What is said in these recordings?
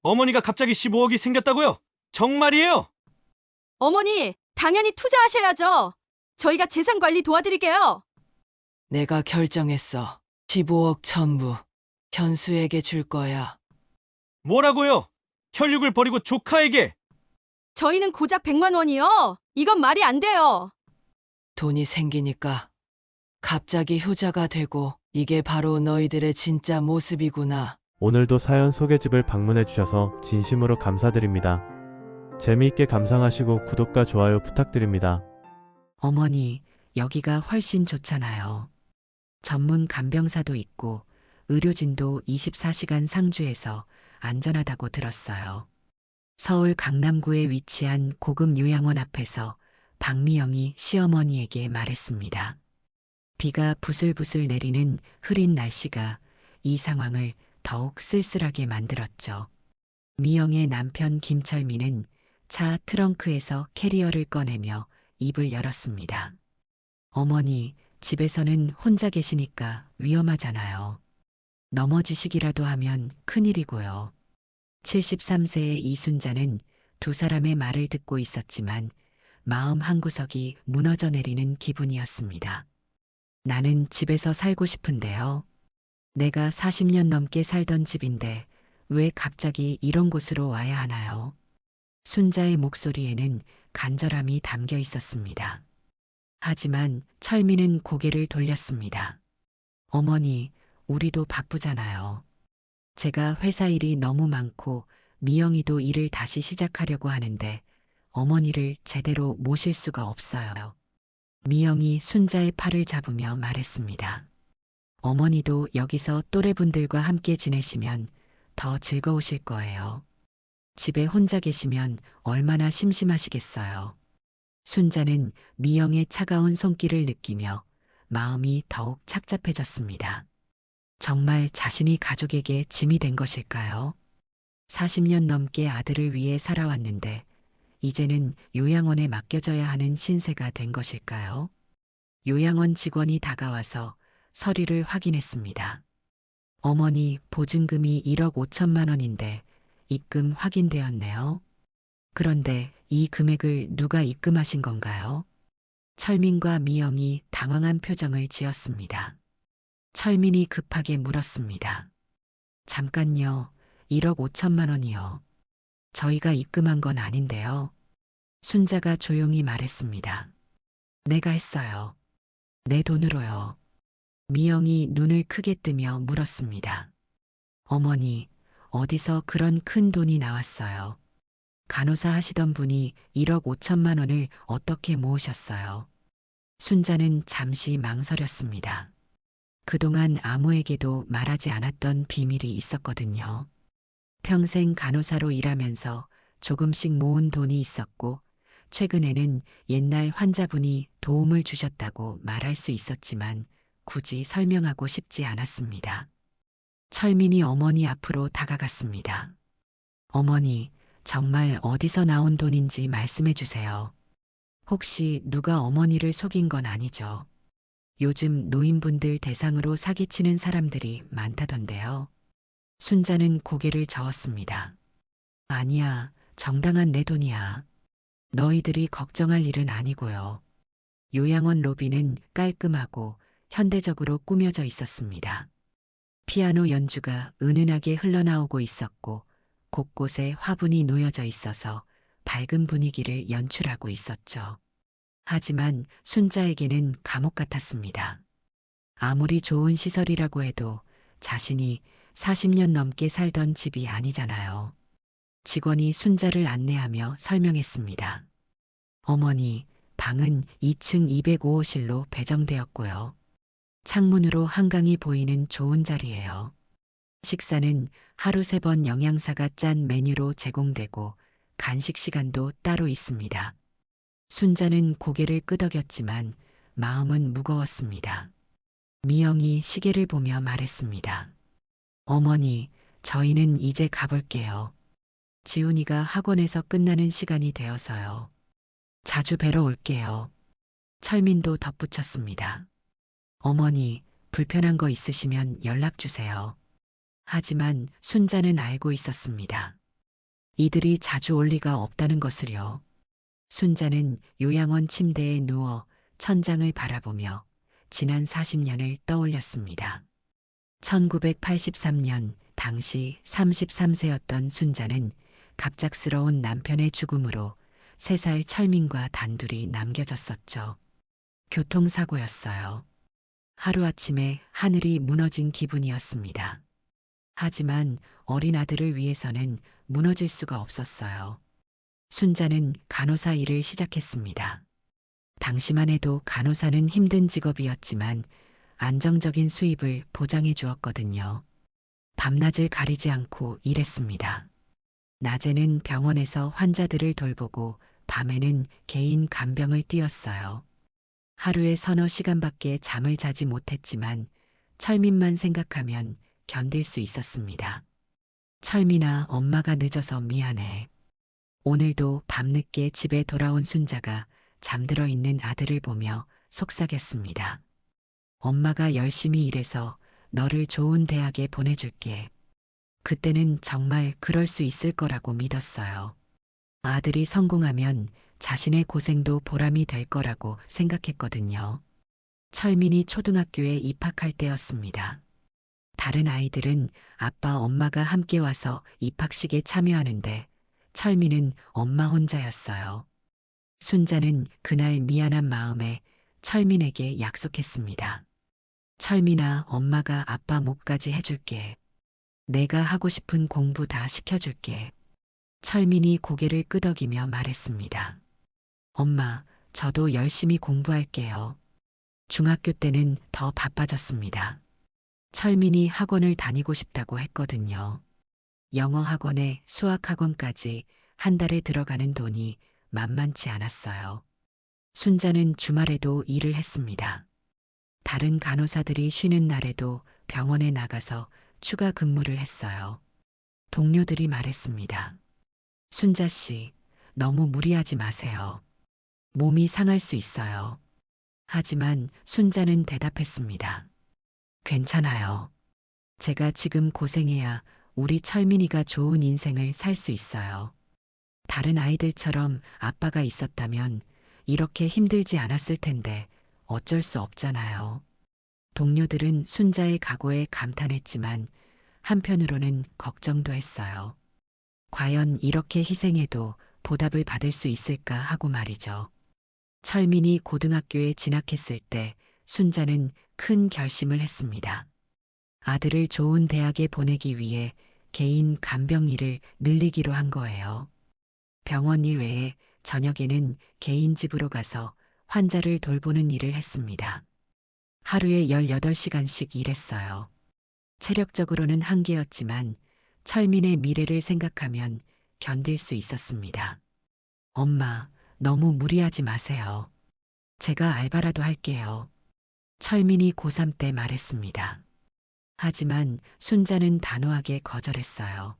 어머니가 갑자기 15억이 생겼다고요? 정말이에요? 어머니, 당연히 투자하셔야죠. 저희가 재산 관리 도와드릴게요. 내가 결정했어. 15억 전부 현수에게 줄 거야. 뭐라고요? 혈육을 버리고 조카에게! 저희는 고작 100만 원이요. 이건 말이 안 돼요. 돈이 생기니까 갑자기 효자가 되고 이게 바로 너희들의 진짜 모습이구나. 오늘도 사연 소개집을 방문해 주셔서 진심으로 감사드립니다. 재미있게 감상하시고 구독과 좋아요 부탁드립니다. 어머니, 여기가 훨씬 좋잖아요. 전문 간병사도 있고 의료진도 24시간 상주해서 안전하다고 들었어요. 서울 강남구에 위치한 고급 요양원 앞에서 박미영이 시어머니에게 말했습니다. 비가 부슬부슬 내리는 흐린 날씨가 이 상황을 더욱 쓸쓸하게 만들었죠. 미영의 남편 김철민은 차 트렁크에서 캐리어를 꺼내며 입을 열었습니다. 어머니, 집에서는 혼자 계시니까 위험하잖아요. 넘어지시기라도 하면 큰일이고요. 73세의 이순자는 두 사람의 말을 듣고 있었지만 마음 한구석이 무너져 내리는 기분이었습니다. 나는 집에서 살고 싶은데요. 내가 40년 넘게 살던 집인데 왜 갑자기 이런 곳으로 와야 하나요? 순자의 목소리에는 간절함이 담겨 있었습니다. 하지만 철민은 고개를 돌렸습니다. 어머니, 우리도 바쁘잖아요. 제가 회사 일이 너무 많고 미영이도 일을 다시 시작하려고 하는데 어머니를 제대로 모실 수가 없어요. 미영이 순자의 팔을 잡으며 말했습니다. 어머니도 여기서 또래분들과 함께 지내시면 더 즐거우실 거예요. 집에 혼자 계시면 얼마나 심심하시겠어요. 순자는 미영의 차가운 손길을 느끼며 마음이 더욱 착잡해졌습니다. 정말 자신이 가족에게 짐이 된 것일까요? 40년 넘게 아들을 위해 살아왔는데 이제는 요양원에 맡겨져야 하는 신세가 된 것일까요? 요양원 직원이 다가와서 서류를 확인했습니다. 어머니, 보증금이 1억 5천만 원인데 입금 확인되었네요. 그런데 이 금액을 누가 입금하신 건가요? 철민과 미영이 당황한 표정을 지었습니다. 철민이 급하게 물었습니다. 잠깐요, 1억 5천만 원이요. 저희가 입금한 건 아닌데요. 순자가 조용히 말했습니다. 내가 했어요. 내 돈으로요. 미영이 눈을 크게 뜨며 물었습니다. 어머니, 어디서 그런 큰 돈이 나왔어요? 간호사 하시던 분이 1억 5천만 원을 어떻게 모으셨어요? 순자는 잠시 망설였습니다. 그동안 아무에게도 말하지 않았던 비밀이 있었거든요. 평생 간호사로 일하면서 조금씩 모은 돈이 있었고, 최근에는 옛날 환자분이 도움을 주셨다고 말할 수 있었지만 굳이 설명하고 싶지 않았습니다. 철민이 어머니 앞으로 다가갔습니다. 어머니, 정말 어디서 나온 돈인지 말씀해 주세요. 혹시 누가 어머니를 속인 건 아니죠? 요즘 노인분들 대상으로 사기치는 사람들이 많다던데요. 순자는 고개를 저었습니다. 아니야, 정당한 내 돈이야. 너희들이 걱정할 일은 아니고요. 요양원 로비는 깔끔하고 현대적으로 꾸며져 있었습니다. 피아노 연주가 은은하게 흘러나오고 있었고 곳곳에 화분이 놓여져 있어서 밝은 분위기를 연출하고 있었죠. 하지만 순자에게는 감옥 같았습니다. 아무리 좋은 시설이라고 해도 자신이 40년 넘게 살던 집이 아니잖아요. 직원이 순자를 안내하며 설명했습니다. 어머니, 방은 2층 205호실로 배정되었고요. 창문으로 한강이 보이는 좋은 자리예요. 식사는 하루 3번 영양사가 짠 메뉴로 제공되고 간식 시간도 따로 있습니다. 순자는 고개를 끄덕였지만 마음은 무거웠습니다. 미영이 시계를 보며 말했습니다. 어머니, 저희는 이제 가볼게요. 지훈이가 학원에서 끝나는 시간이 되어서요. 자주 뵈러 올게요. 철민도 덧붙였습니다. 어머니, 불편한 거 있으시면 연락 주세요. 하지만 순자는 알고 있었습니다. 이들이 자주 올 리가 없다는 것을요. 순자는 요양원 침대에 누워 천장을 바라보며 지난 40년을 떠올렸습니다. 1983년 당시 33세였던 순자는 갑작스러운 남편의 죽음으로 3살 철민과 단둘이 남겨졌었죠. 교통사고였어요. 하루아침에 하늘이 무너진 기분이었습니다. 하지만 어린 아들을 위해서는 무너질 수가 없었어요. 순자는 간호사 일을 시작했습니다. 당시만 해도 간호사는 힘든 직업이었지만 안정적인 수입을 보장해 주었거든요. 밤낮을 가리지 않고 일했습니다. 낮에는 병원에서 환자들을 돌보고 밤에는 개인 간병을 뛰었어요. 하루에 서너 시간밖에 잠을 자지 못했지만 철민만 생각하면 견딜 수 있었습니다. 철민아, 엄마가 늦어서 미안해. 오늘도 밤늦게 집에 돌아온 순자가 잠들어 있는 아들을 보며 속삭였습니다. 엄마가 열심히 일해서 너를 좋은 대학에 보내줄게. 그때는 정말 그럴 수 있을 거라고 믿었어요. 아들이 성공하면 자신의 고생도 보람이 될 거라고 생각했거든요. 철민이 초등학교에 입학할 때였습니다. 다른 아이들은 아빠, 엄마가 함께 와서 입학식에 참여하는데 철민은 엄마 혼자였어요. 순자는 그날 미안한 마음에 철민에게 약속했습니다. 철민아, 엄마가 아빠 목까지 해줄게. 내가 하고 싶은 공부 다 시켜줄게. 철민이 고개를 끄덕이며 말했습니다. 엄마, 저도 열심히 공부할게요. 중학교 때는 더 바빠졌습니다. 철민이 학원을 다니고 싶다고 했거든요. 영어 학원에 수학 학원까지 한 달에 들어가는 돈이 만만치 않았어요. 순자는 주말에도 일을 했습니다. 다른 간호사들이 쉬는 날에도 병원에 나가서 추가 근무를 했어요. 동료들이 말했습니다. 순자 씨, 너무 무리하지 마세요. 몸이 상할 수 있어요. 하지만 순자는 대답했습니다. 괜찮아요. 제가 지금 고생해야 우리 철민이가 좋은 인생을 살 수 있어요. 다른 아이들처럼 아빠가 있었다면 이렇게 힘들지 않았을 텐데 어쩔 수 없잖아요. 동료들은 순자의 각오에 감탄했지만 한편으로는 걱정도 했어요. 과연 이렇게 희생해도 보답을 받을 수 있을까 하고 말이죠. 철민이 고등학교에 진학했을 때 순자는 큰 결심을 했습니다. 아들을 좋은 대학에 보내기 위해 개인 간병 일을 늘리기로 한 거예요. 병원 일 외에 저녁에는 개인 집으로 가서 환자를 돌보는 일을 했습니다. 하루에 18시간씩 일했어요. 체력적으로는 한계였지만 철민의 미래를 생각하면 견딜 수 있었습니다. 엄마, 너무 무리하지 마세요. 제가 알바라도 할게요. 철민이 고3 때 말했습니다. 하지만 순자는 단호하게 거절했어요.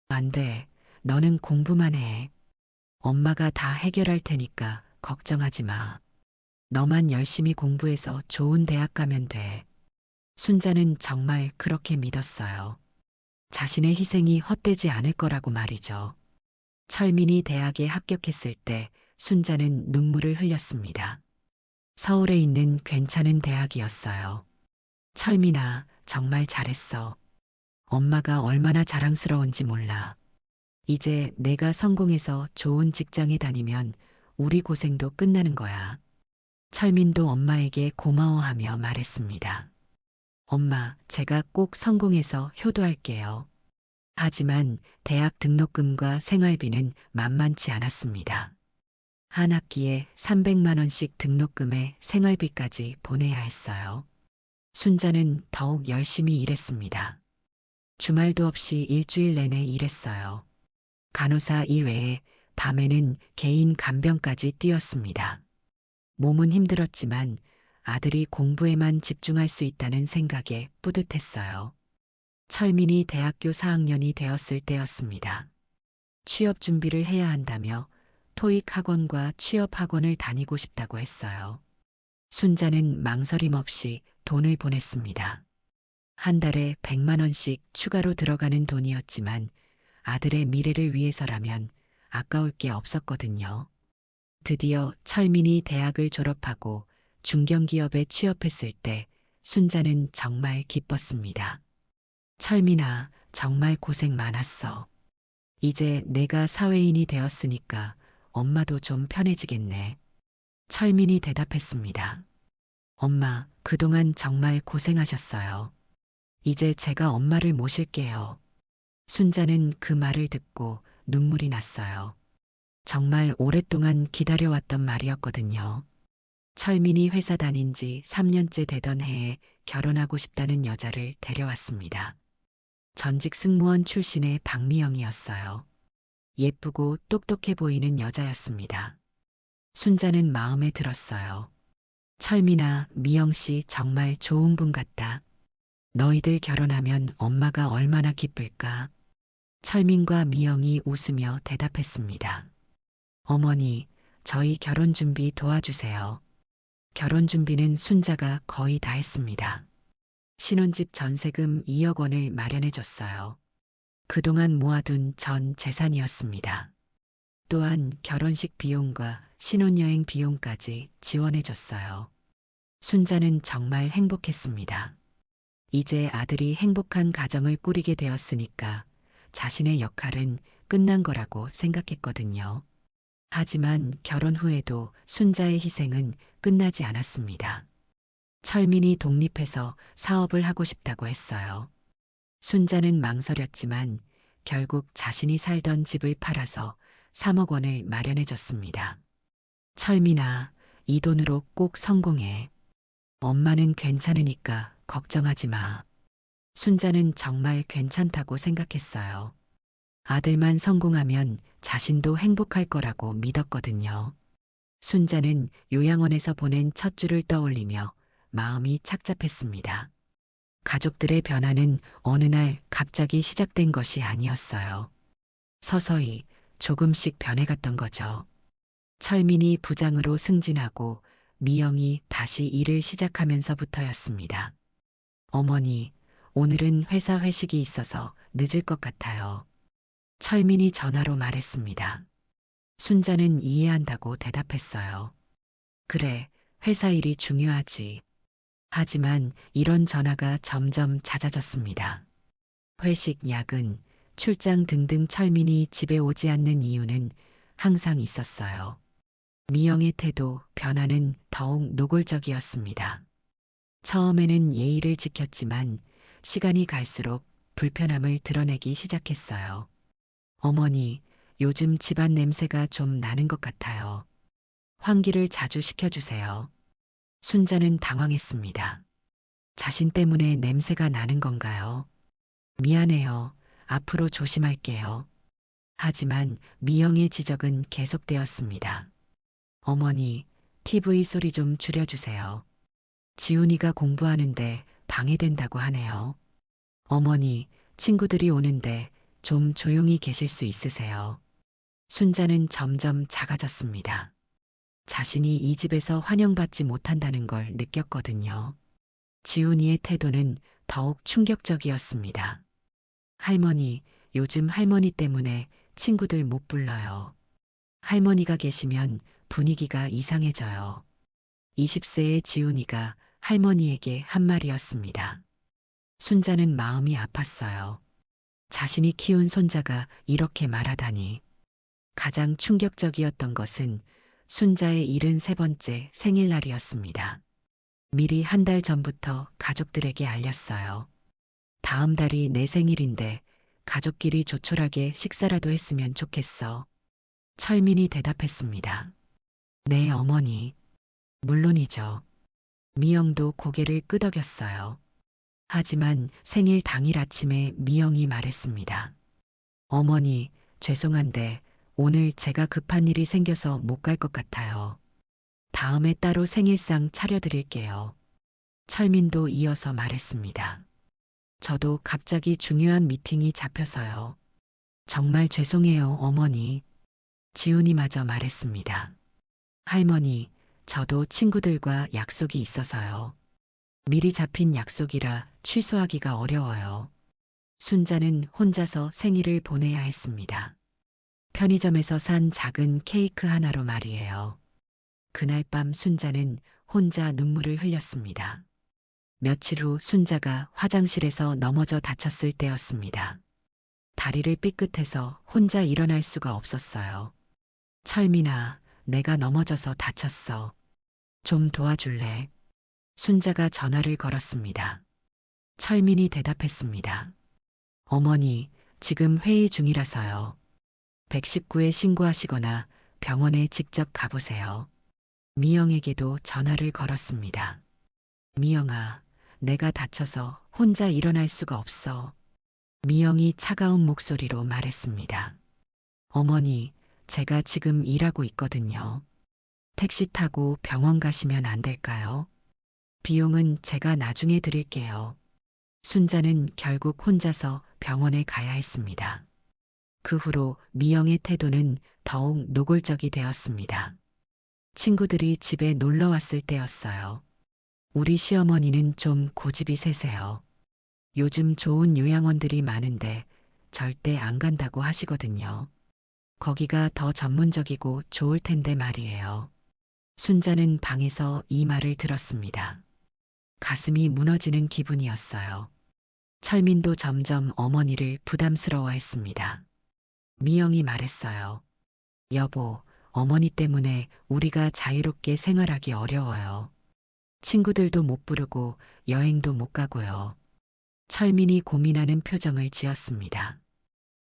안 돼. 너는 공부만 해. 엄마가 다 해결할 테니까 걱정하지 마. 너만 열심히 공부해서 좋은 대학 가면 돼. 순자는 정말 그렇게 믿었어요. 자신의 희생이 헛되지 않을 거라고 말이죠. 철민이 대학에 합격했을 때 순자는 눈물을 흘렸습니다. 서울에 있는 괜찮은 대학이었어요. 철민아, 정말 잘했어. 엄마가 얼마나 자랑스러운지 몰라. 이제 내가 성공해서 좋은 직장에 다니면 우리 고생도 끝나는 거야. 철민도 엄마에게 고마워하며 말했습니다. 엄마, 제가 꼭 성공해서 효도할게요. 하지만 대학 등록금과 생활비는 만만치 않았습니다. 한 학기에 300만 원씩 등록금에 생활비까지 보내야 했어요. 순자는 더욱 열심히 일했습니다. 주말도 없이 일주일 내내 일했어요. 간호사 이외에 밤에는 개인 간병까지 뛰었습니다. 몸은 힘들었지만 아들이 공부에만 집중할 수 있다는 생각에 뿌듯했어요. 철민이 대학교 4학년이 되었을 때였습니다. 취업 준비를 해야 한다며 토익 학원과 취업 학원을 다니고 싶다고 했어요. 순자는 망설임 없이 돈을 보냈습니다. 한 달에 100만 원씩 추가로 들어가는 돈이었지만 아들의 미래를 위해서라면 아까울 게 없었거든요. 드디어 철민이 대학을 졸업하고 중견기업에 취업했을 때 순자는 정말 기뻤습니다. 철민아, 정말 고생 많았어. 이제 내가 사회인이 되었으니까 엄마도 좀 편해지겠네. 철민이 대답했습니다. 엄마, 그동안 정말 고생하셨어요. 이제 제가 엄마를 모실게요. 순자는 그 말을 듣고 눈물이 났어요. 정말 오랫동안 기다려왔던 말이었거든요. 철민이 회사 다닌 지 3년째 되던 해에 결혼하고 싶다는 여자를 데려왔습니다. 전직 승무원 출신의 박미영이었어요. 예쁘고 똑똑해 보이는 여자였습니다. 순자는 마음에 들었어요. 철민아, 미영씨 정말 좋은 분 같다. 너희들 결혼하면 엄마가 얼마나 기쁠까? 철민과 미영이 웃으며 대답했습니다. 어머니, 저희 결혼 준비 도와주세요. 결혼 준비는 순자가 거의 다 했습니다. 신혼집 전세금 2억 원을 마련해 줬어요. 그동안 모아둔 전 재산이었습니다. 또한 결혼식 비용과 신혼여행 비용까지 지원해 줬어요. 순자는 정말 행복했습니다. 이제 아들이 행복한 가정을 꾸리게 되었으니까 자신의 역할은 끝난 거라고 생각했거든요. 하지만 결혼 후에도 순자의 희생은 끝나지 않았습니다. 철민이 독립해서 사업을 하고 싶다고 했어요. 순자는 망설였지만 결국 자신이 살던 집을 팔아서 3억 원을 마련해 줬습니다. 철민아, 이 돈으로 꼭 성공해. 엄마는 괜찮으니까 걱정하지 마. 순자는 정말 괜찮다고 생각했어요. 아들만 성공하면 자신도 행복할 거라고 믿었거든요. 순자는 요양원에서 보낸 첫 주를 떠올리며 마음이 착잡했습니다. 가족들의 변화는 어느 날 갑자기 시작된 것이 아니었어요. 서서히 조금씩 변해갔던 거죠. 철민이 부장으로 승진하고 미영이 다시 일을 시작하면서부터였습니다. 어머니, 오늘은 회사 회식이 있어서 늦을 것 같아요. 철민이 전화로 말했습니다. 순자는 이해한다고 대답했어요. 그래, 회사 일이 중요하지. 하지만 이런 전화가 점점 잦아졌습니다. 회식, 야근, 출장 등등 철민이 집에 오지 않는 이유는 항상 있었어요. 미영의 태도, 변화는 더욱 노골적이었습니다. 처음에는 예의를 지켰지만 시간이 갈수록 불편함을 드러내기 시작했어요. 어머니, 요즘 집안 냄새가 좀 나는 것 같아요. 환기를 자주 시켜주세요. 순자는 당황했습니다. 자신 때문에 냄새가 나는 건가요? 미안해요. 앞으로 조심할게요. 하지만 미영의 지적은 계속되었습니다. 어머니, TV 소리 좀 줄여주세요. 지훈이가 공부하는데 방해된다고 하네요. 어머니, 친구들이 오는데 좀 조용히 계실 수 있으세요. 순자는 점점 작아졌습니다. 자신이 이 집에서 환영받지 못한다는 걸 느꼈거든요. 지훈이의 태도는 더욱 충격적이었습니다. 할머니, 요즘 할머니 때문에 친구들 못 불러요. 할머니가 계시면 분위기가 이상해져요. 20세의 지훈이가 할머니에게 한 말이었습니다. 순자는 마음이 아팠어요. 자신이 키운 손자가 이렇게 말하다니. 가장 충격적이었던 것은 순자의 73번째 생일날이었습니다. 미리 한 달 전부터 가족들에게 알렸어요. 다음 달이 내 생일인데 가족끼리 조촐하게 식사라도 했으면 좋겠어. 철민이 대답했습니다. 네, 어머니. 물론이죠. 미영도 고개를 끄덕였어요. 하지만 생일 당일 아침에 미영이 말했습니다. 어머니, 죄송한데 오늘 제가 급한 일이 생겨서 못 갈 것 같아요. 다음에 따로 생일상 차려드릴게요. 철민도 이어서 말했습니다. 저도 갑자기 중요한 미팅이 잡혀서요. 정말 죄송해요, 어머니. 지훈이마저 말했습니다. 할머니, 저도 친구들과 약속이 있어서요. 미리 잡힌 약속이라 취소하기가 어려워요. 순자는 혼자서 생일을 보내야 했습니다. 편의점에서 산 작은 케이크 하나로 말이에요. 그날 밤 순자는 혼자 눈물을 흘렸습니다. 며칠 후 순자가 화장실에서 넘어져 다쳤을 때였습니다. 다리를 삐끗해서 혼자 일어날 수가 없었어요. 철민아, 내가 넘어져서 다쳤어. 좀 도와줄래? 순자가 전화를 걸었습니다. 철민이 대답했습니다. 어머니, 지금 회의 중이라서요. 119에 신고하시거나 병원에 직접 가보세요. 미영에게도 전화를 걸었습니다. 미영아, 내가 다쳐서 혼자 일어날 수가 없어. 미영이 차가운 목소리로 말했습니다. 어머니, 제가 지금 일하고 있거든요. 택시 타고 병원 가시면 안 될까요? 비용은 제가 나중에 드릴게요. 순자는 결국 혼자서 병원에 가야 했습니다. 그 후로 미영의 태도는 더욱 노골적이 되었습니다. 친구들이 집에 놀러 왔을 때였어요. 우리 시어머니는 좀 고집이 세세요. 요즘 좋은 요양원들이 많은데 절대 안 간다고 하시거든요. 거기가 더 전문적이고 좋을 텐데 말이에요. 순자는 방에서 이 말을 들었습니다. 가슴이 무너지는 기분이었어요. 철민도 점점 어머니를 부담스러워했습니다. 미영이 말했어요. 여보, 어머니 때문에 우리가 자유롭게 생활하기 어려워요. 친구들도 못 부르고 여행도 못 가고요. 철민이 고민하는 표정을 지었습니다.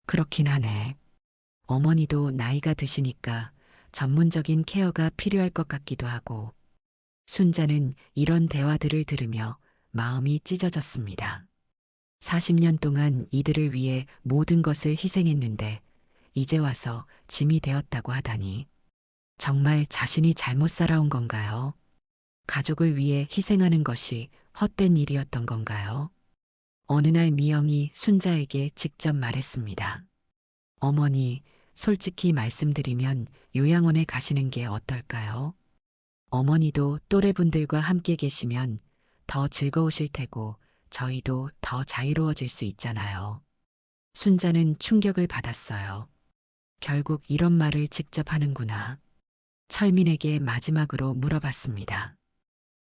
그렇긴 하네. 어머니도 나이가 드시니까 전문적인 케어가 필요할 것 같기도 하고. 순자는 이런 대화들을 들으며 마음이 찢어졌습니다. 40년 동안 이들을 위해 모든 것을 희생했는데 이제 와서 짐이 되었다고 하다니. 정말 자신이 잘못 살아온 건가요? 가족을 위해 희생하는 것이 헛된 일이었던 건가요? 어느 날 미영이 순자에게 직접 말했습니다. 어머니, 솔직히 말씀드리면 요양원에 가시는 게 어떨까요? 어머니도 또래분들과 함께 계시면 더 즐거우실 테고 저희도 더 자유로워질 수 있잖아요. 순자는 충격을 받았어요. 결국 이런 말을 직접 하는구나. 철민에게 마지막으로 물어봤습니다.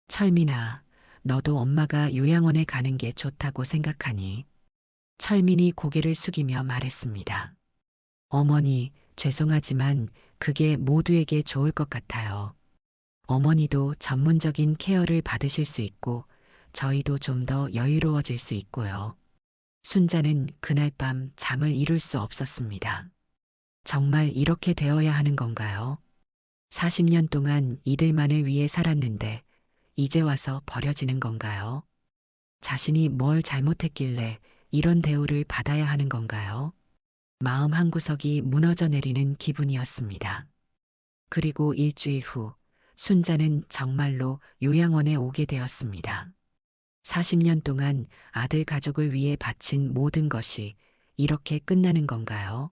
철민아, 너도 엄마가 요양원에 가는 게 좋다고 생각하니? 철민이 고개를 숙이며 말했습니다. 어머니, 죄송하지만 그게 모두에게 좋을 것 같아요. 어머니도 전문적인 케어를 받으실 수 있고 저희도 좀 더 여유로워질 수 있고요. 순자는 그날 밤 잠을 이룰 수 없었습니다. 정말 이렇게 되어야 하는 건가요? 40년 동안 이들만을 위해 살았는데 이제 와서 버려지는 건가요? 자신이 뭘 잘못했길래 이런 대우를 받아야 하는 건가요? 마음 한구석이 무너져 내리는 기분이었습니다. 그리고 일주일 후 순자는 정말로 요양원에 오게 되었습니다. 40년 동안 아들 가족을 위해 바친 모든 것이 이렇게 끝나는 건가요?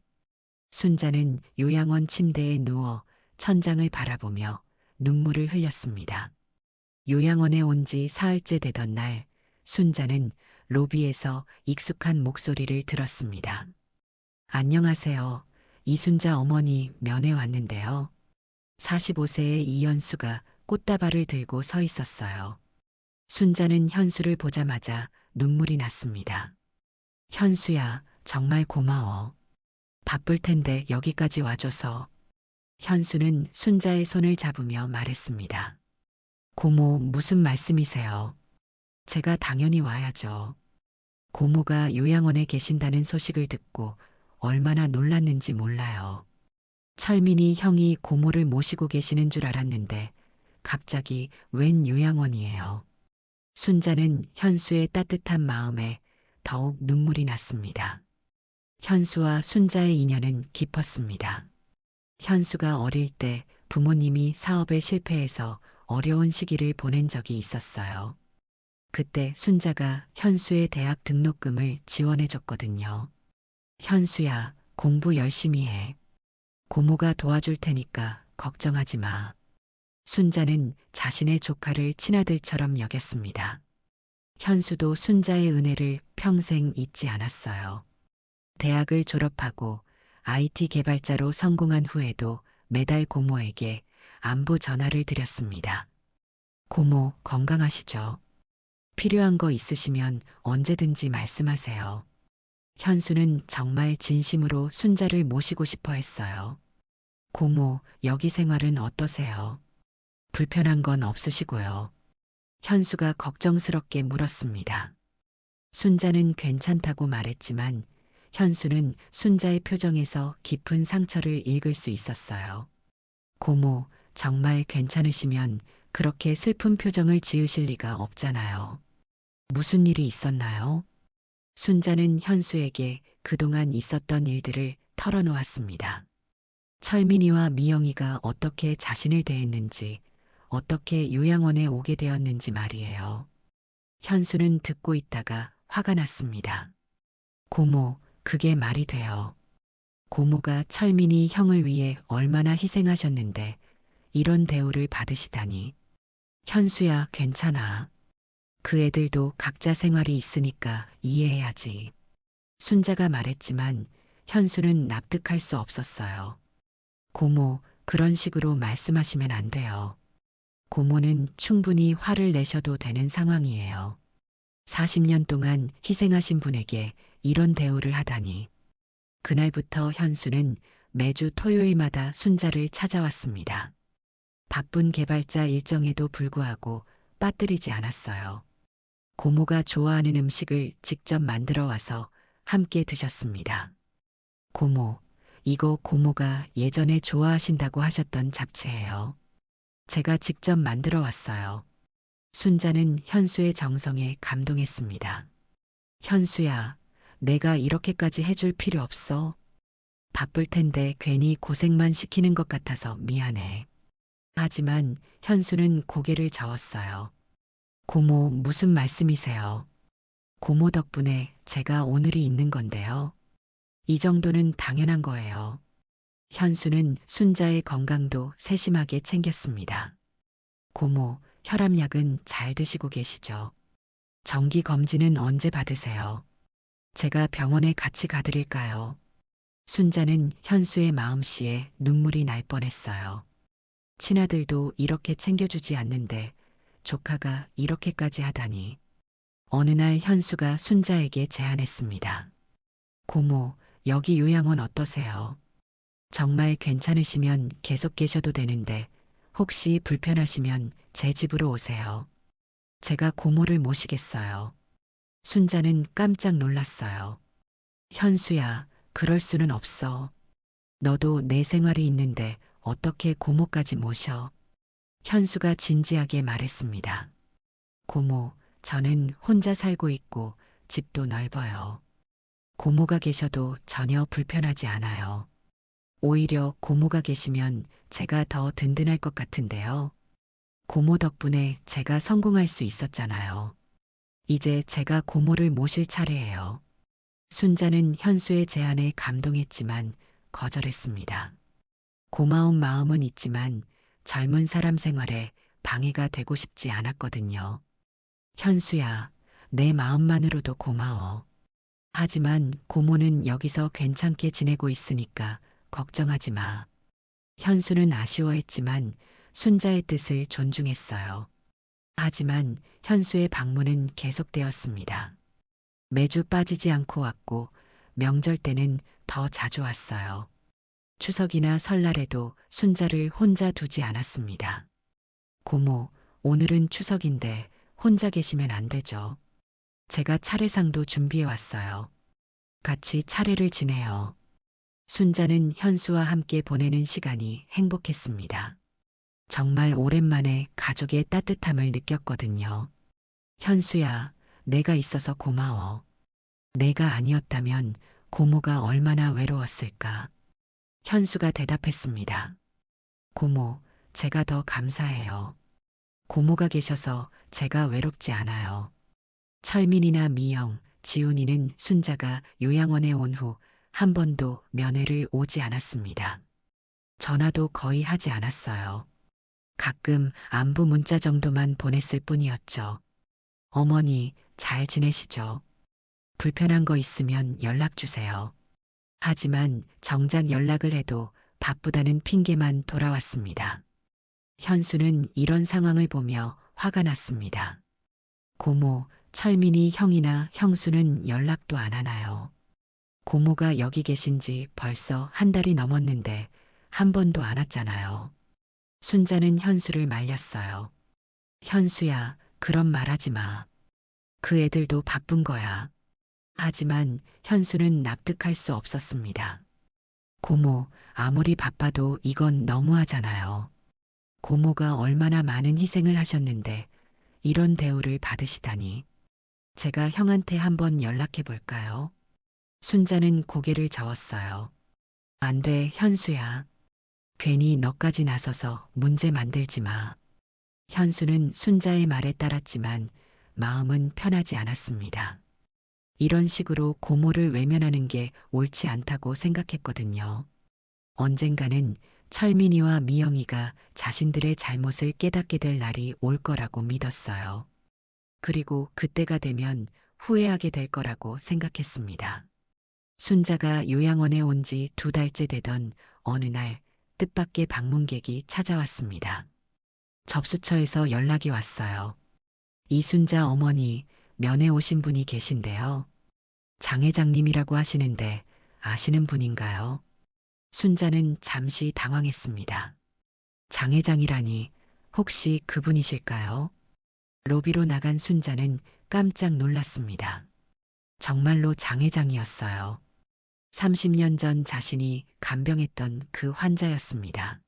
순자는 요양원 침대에 누워 천장을 바라보며 눈물을 흘렸습니다. 요양원에 온 지 사흘째 되던 날, 순자는 로비에서 익숙한 목소리를 들었습니다. 안녕하세요. 이순자 어머니 면회 왔는데요. 45세의 이현수가 꽃다발을 들고 서 있었어요. 순자는 현수를 보자마자 눈물이 났습니다. 현수야, 정말 고마워. 바쁠 텐데 여기까지 와줘서. 현수는 순자의 손을 잡으며 말했습니다. 고모, 무슨 말씀이세요? 제가 당연히 와야죠. 고모가 요양원에 계신다는 소식을 듣고 얼마나 놀랐는지 몰라요. 철민이 형이 고모를 모시고 계시는 줄 알았는데 갑자기 웬 요양원이에요. 순자는 현수의 따뜻한 마음에 더욱 눈물이 났습니다. 현수와 순자의 인연은 깊었습니다. 현수가 어릴 때 부모님이 사업에 실패해서 어려운 시기를 보낸 적이 있었어요. 그때 순자가 현수의 대학 등록금을 지원해줬거든요. 현수야, 공부 열심히 해. 고모가 도와줄 테니까 걱정하지 마. 순자는 자신의 조카를 친아들처럼 여겼습니다. 현수도 순자의 은혜를 평생 잊지 않았어요. 대학을 졸업하고 IT 개발자로 성공한 후에도 매달 고모에게 안부 전화를 드렸습니다. 고모, 건강하시죠? 필요한 거 있으시면 언제든지 말씀하세요. 현수는 정말 진심으로 순자를 모시고 싶어 했어요. 고모, 여기 생활은 어떠세요? 불편한 건 없으시고요. 현수가 걱정스럽게 물었습니다. 순자는 괜찮다고 말했지만 현수는 순자의 표정에서 깊은 상처를 읽을 수 있었어요. 고모, 정말 괜찮으시면 그렇게 슬픈 표정을 지으실 리가 없잖아요. 무슨 일이 있었나요? 순자는 현수에게 그동안 있었던 일들을 털어놓았습니다. 철민이와 미영이가 어떻게 자신을 대했는지, 어떻게 요양원에 오게 되었는지 말이에요. 현수는 듣고 있다가 화가 났습니다. 고모, 그게 말이 돼요. 고모가 철민이 형을 위해 얼마나 희생하셨는데 이런 대우를 받으시다니. 현수야, 괜찮아. 그 애들도 각자 생활이 있으니까 이해해야지. 순자가 말했지만 현수는 납득할 수 없었어요. 고모, 그런 식으로 말씀하시면 안 돼요. 고모는 충분히 화를 내셔도 되는 상황이에요. 40년 동안 희생하신 분에게 이런 대우를 하다니. 그날부터 현수는 매주 토요일마다 순자를 찾아왔습니다. 바쁜 개발자 일정에도 불구하고 빠뜨리지 않았어요. 고모가 좋아하는 음식을 직접 만들어 와서 함께 드셨습니다. 고모, 이거 고모가 예전에 좋아하신다고 하셨던 잡채예요. 제가 직접 만들어 왔어요. 순자는 현수의 정성에 감동했습니다. 현수야, 내가 이렇게까지 해줄 필요 없어. 바쁠 텐데 괜히 고생만 시키는 것 같아서 미안해. 하지만 현수는 고개를 저었어요. 고모, 무슨 말씀이세요? 고모 덕분에 제가 오늘이 있는 건데요. 이 정도는 당연한 거예요. 현수는 순자의 건강도 세심하게 챙겼습니다. 고모, 혈압약은 잘 드시고 계시죠? 정기 검진은 언제 받으세요? 제가 병원에 같이 가드릴까요? 순자는 현수의 마음씨에 눈물이 날 뻔했어요. 친아들도 이렇게 챙겨주지 않는데 조카가 이렇게까지 하다니. 어느 날 현수가 순자에게 제안했습니다. 고모, 여기 요양원 어떠세요? 정말 괜찮으시면 계속 계셔도 되는데 혹시 불편하시면 제 집으로 오세요. 제가 고모를 모시겠어요. 순자는 깜짝 놀랐어요. 현수야, 그럴 수는 없어. 너도 내 생활이 있는데 어떻게 고모까지 모셔? 현수가 진지하게 말했습니다. 고모, 저는 혼자 살고 있고 집도 넓어요. 고모가 계셔도 전혀 불편하지 않아요. 오히려 고모가 계시면 제가 더 든든할 것 같은데요. 고모 덕분에 제가 성공할 수 있었잖아요. 이제 제가 고모를 모실 차례예요. 순자는 현수의 제안에 감동했지만 거절했습니다. 고마운 마음은 있지만 젊은 사람 생활에 방해가 되고 싶지 않았거든요. 현수야, 내 마음만으로도 고마워. 하지만 고모는 여기서 괜찮게 지내고 있으니까 걱정하지 마. 현수는 아쉬워했지만 순자의 뜻을 존중했어요. 하지만 현수의 방문은 계속되었습니다. 매주 빠지지 않고 왔고 명절 때는 더 자주 왔어요. 추석이나 설날에도 순자를 혼자 두지 않았습니다. 고모, 오늘은 추석인데 혼자 계시면 안 되죠. 제가 차례상도 준비해 왔어요. 같이 차례를 지내요. 순자는 현수와 함께 보내는 시간이 행복했습니다. 정말 오랜만에 가족의 따뜻함을 느꼈거든요. 현수야, 내가 있어서 고마워. 내가 아니었다면 고모가 얼마나 외로웠을까. 현수가 대답했습니다. 고모, 제가 더 감사해요. 고모가 계셔서 제가 외롭지 않아요. 철민이나 미영, 지훈이는 순자가 요양원에 온 후 한 번도 면회를 오지 않았습니다. 전화도 거의 하지 않았어요. 가끔 안부 문자 정도만 보냈을 뿐이었죠. 어머니, 잘 지내시죠? 불편한 거 있으면 연락 주세요. 하지만 정작 연락을 해도 바쁘다는 핑계만 돌아왔습니다. 현수는 이런 상황을 보며 화가 났습니다. 고모, 철민이 형이나 형수는 연락도 안 하나요? 고모가 여기 계신 지 벌써 한 달이 넘었는데 한 번도 안 왔잖아요. 순자는 현수를 말렸어요. 현수야, 그런 말 하지 마. 그 애들도 바쁜 거야. 하지만 현수는 납득할 수 없었습니다. 고모, 아무리 바빠도 이건 너무하잖아요. 고모가 얼마나 많은 희생을 하셨는데 이런 대우를 받으시다니. 제가 형한테 한번 연락해 볼까요? 순자는 고개를 저었어요. 안 돼, 현수야. 괜히 너까지 나서서 문제 만들지 마. 현수는 순자의 말에 따랐지만 마음은 편하지 않았습니다. 이런 식으로 고모를 외면하는 게 옳지 않다고 생각했거든요. 언젠가는 철민이와 미영이가 자신들의 잘못을 깨닫게 될 날이 올 거라고 믿었어요. 그리고 그때가 되면 후회하게 될 거라고 생각했습니다. 순자가 요양원에 온 지 2달째 되던 어느 날 뜻밖의 방문객이 찾아왔습니다. 접수처에서 연락이 왔어요. 이순자 어머니, 면회 오신 분이 계신데요. 장 회장님이라고 하시는데 아시는 분인가요? 순자는 잠시 당황했습니다. 장 회장이라니 혹시 그분이실까요? 로비로 나간 순자는 깜짝 놀랐습니다. 정말로 장 회장이었어요. 30년 전 자신이 간병했던 그 환자였습니다.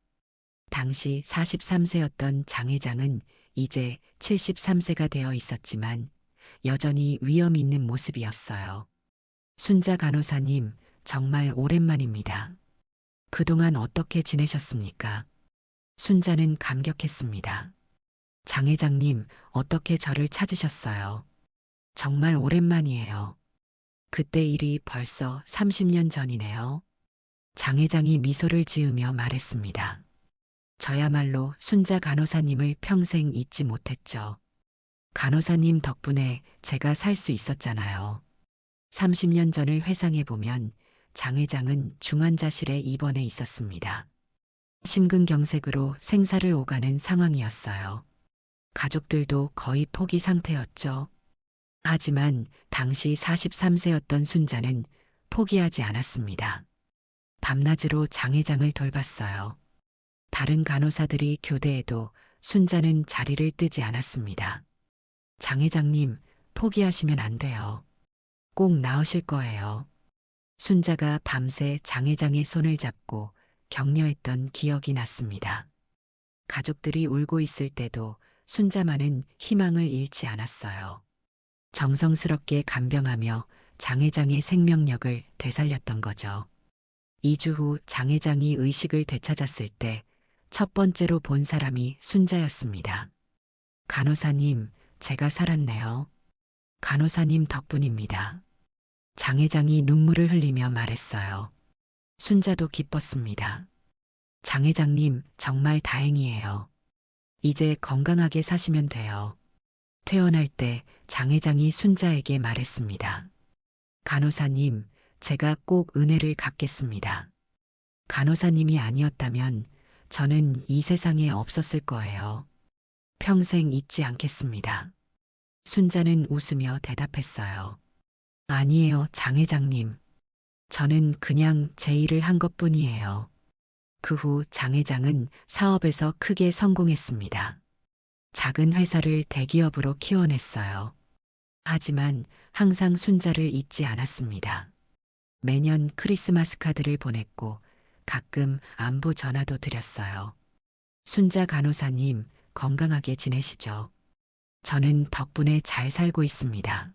당시 43세였던 장 회장은 이제 73세가 되어 있었지만 여전히 위험 있는 모습이었어요. 순자 간호사님, 정말 오랜만입니다. 그동안 어떻게 지내셨습니까? 순자는 감격했습니다. 장 회장님, 어떻게 저를 찾으셨어요? 정말 오랜만이에요. 그때 일이 벌써 30년 전이네요. 장 회장이 미소를 지으며 말했습니다. 저야말로 순자 간호사님을 평생 잊지 못했죠. 간호사님 덕분에 제가 살 수 있었잖아요. 30년 전을 회상해 보면 장 회장은 중환자실에 입원해 있었습니다. 심근경색으로 생사를 오가는 상황이었어요. 가족들도 거의 포기 상태였죠. 하지만 당시 43세였던 순자는 포기하지 않았습니다. 밤낮으로 장 회장을 돌봤어요. 다른 간호사들이 교대해도 순자는 자리를 뜨지 않았습니다. 장 회장님, 포기하시면 안 돼요. 꼭 나으실 거예요. 순자가 밤새 장 회장의 손을 잡고 격려했던 기억이 났습니다. 가족들이 울고 있을 때도 순자만은 희망을 잃지 않았어요. 정성스럽게 간병하며 장 회장의 생명력을 되살렸던 거죠. 2주 후 장 회장이 의식을 되찾았을 때 첫 번째로 본 사람이 순자였습니다. 간호사님, 제가 살았네요. 간호사님 덕분입니다. 장 회장이 눈물을 흘리며 말했어요. 순자도 기뻤습니다. 장 회장님, 정말 다행이에요. 이제 건강하게 사시면 돼요. 퇴원할 때 장 회장이 순자에게 말했습니다. 간호사님, 제가 꼭 은혜를 갚겠습니다. 간호사님이 아니었다면 저는 이 세상에 없었을 거예요. 평생 잊지 않겠습니다. 순자는 웃으며 대답했어요. 아니에요, 장 회장님. 저는 그냥 제 일을 한 것뿐이에요. 그 후 장 회장은 사업에서 크게 성공했습니다. 작은 회사를 대기업으로 키워냈어요. 하지만 항상 순자를 잊지 않았습니다. 매년 크리스마스 카드를 보냈고 가끔 안부 전화도 드렸어요. 순자 간호사님, 건강하게 지내시죠? 저는 덕분에 잘 살고 있습니다.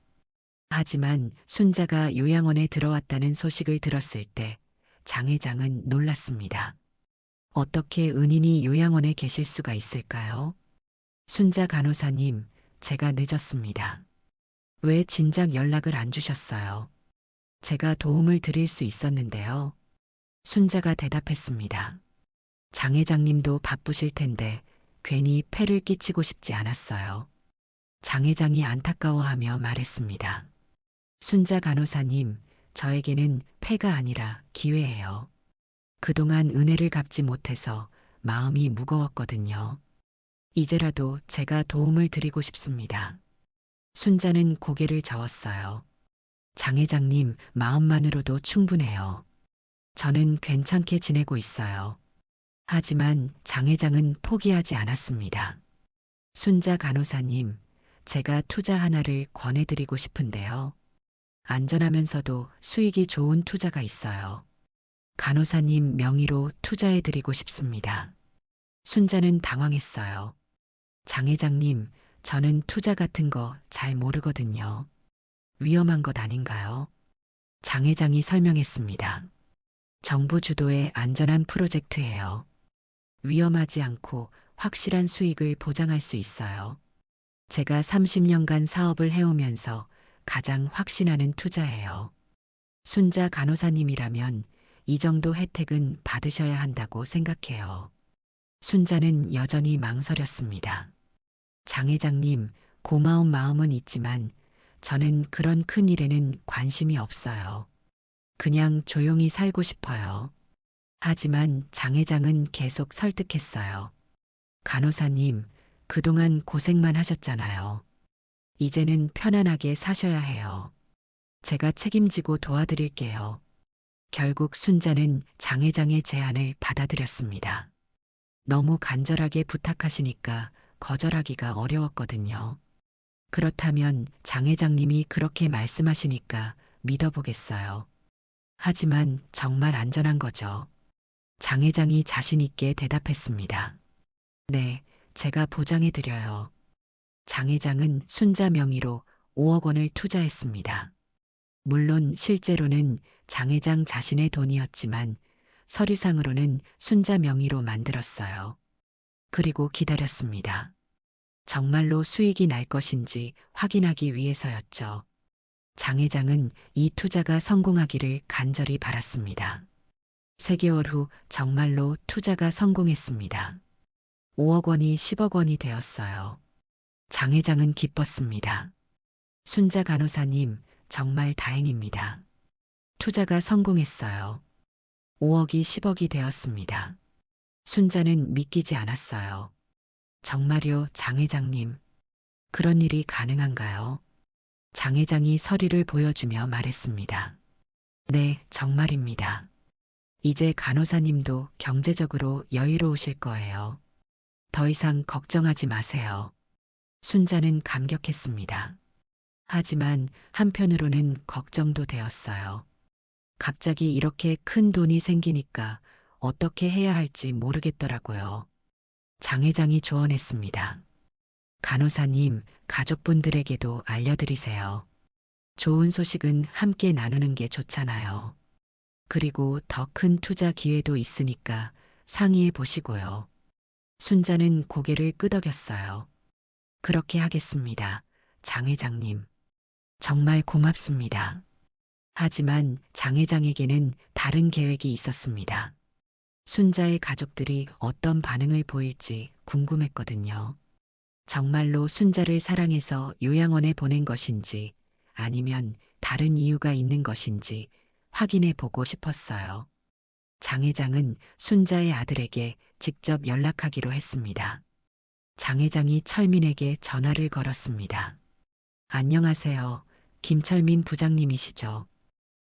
하지만 순자가 요양원에 들어왔다는 소식을 들었을 때 장 회장은 놀랐습니다. 어떻게 은인이 요양원에 계실 수가 있을까요? 순자 간호사님, 제가 늦었습니다. 왜 진작 연락을 안 주셨어요? 제가 도움을 드릴 수 있었는데요. 순자가 대답했습니다. 장 회장님도 바쁘실 텐데 괜히 폐를 끼치고 싶지 않았어요. 장 회장이 안타까워하며 말했습니다. 순자 간호사님, 저에게는 폐가 아니라 기회예요. 그동안 은혜를 갚지 못해서 마음이 무거웠거든요. 이제라도 제가 도움을 드리고 싶습니다. 순자는 고개를 저었어요. 장 회장님, 마음만으로도 충분해요. 저는 괜찮게 지내고 있어요. 하지만 장 회장은 포기하지 않았습니다. 순자 간호사님, 제가 투자 하나를 권해드리고 싶은데요. 안전하면서도 수익이 좋은 투자가 있어요. 간호사님 명의로 투자해드리고 싶습니다. 순자는 당황했어요. 장 회장님, 저는 투자 같은 거 잘 모르거든요. 위험한 것 아닌가요? 장 회장이 설명했습니다. 정부 주도의 안전한 프로젝트예요. 위험하지 않고 확실한 수익을 보장할 수 있어요. 제가 30년간 사업을 해오면서 가장 확신하는 투자예요. 순자 간호사님이라면 이 정도 혜택은 받으셔야 한다고 생각해요. 순자는 여전히 망설였습니다. 장 회장님, 고마운 마음은 있지만 저는 그런 큰 일에는 관심이 없어요. 그냥 조용히 살고 싶어요. 하지만 장 회장은 계속 설득했어요. 간호사님, 그동안 고생만 하셨잖아요. 이제는 편안하게 사셔야 해요. 제가 책임지고 도와드릴게요. 결국 순자는 장 회장의 제안을 받아들였습니다. 너무 간절하게 부탁하시니까 거절하기가 어려웠거든요. 그렇다면 장 회장님이 그렇게 말씀하시니까 믿어보겠어요. 하지만 정말 안전한 거죠. 장 회장이 자신 있게 대답했습니다. 네, 제가 보장해드려요. 장 회장은 순자 명의로 5억 원을 투자했습니다. 물론 실제로는 장 회장 자신의 돈이었지만 서류상으로는 순자 명의로 만들었어요. 그리고 기다렸습니다. 정말로 수익이 날 것인지 확인하기 위해서였죠. 장 회장은 이 투자가 성공하기를 간절히 바랐습니다. 3개월 후 정말로 투자가 성공했습니다. 5억 원이 10억 원이 되었어요. 장 회장은 기뻤습니다. 순자 간호사님, 정말 다행입니다. 투자가 성공했어요. 5억이 10억이 되었습니다. 순자는 믿기지 않았어요. 정말요, 장 회장님. 그런 일이 가능한가요? 장 회장이 서류를 보여주며 말했습니다. 네, 정말입니다. 이제 간호사님도 경제적으로 여유로우실 거예요. 더 이상 걱정하지 마세요. 순자는 감격했습니다. 하지만 한편으로는 걱정도 되었어요. 갑자기 이렇게 큰 돈이 생기니까 어떻게 해야 할지 모르겠더라고요. 장 회장이 조언했습니다. 간호사님, 가족분들에게도 알려드리세요. 좋은 소식은 함께 나누는 게 좋잖아요. 그리고 더 큰 투자 기회도 있으니까 상의해 보시고요. 순자는 고개를 끄덕였어요. 그렇게 하겠습니다. 장 회장님. 정말 고맙습니다. 하지만 장 회장에게는 다른 계획이 있었습니다. 순자의 가족들이 어떤 반응을 보일지 궁금했거든요. 정말로 순자를 사랑해서 요양원에 보낸 것인지 아니면 다른 이유가 있는 것인지 확인해 보고 싶었어요. 장 회장은 순자의 아들에게 직접 연락하기로 했습니다. 장 회장이 철민에게 전화를 걸었습니다. 안녕하세요. 김철민 부장님이시죠?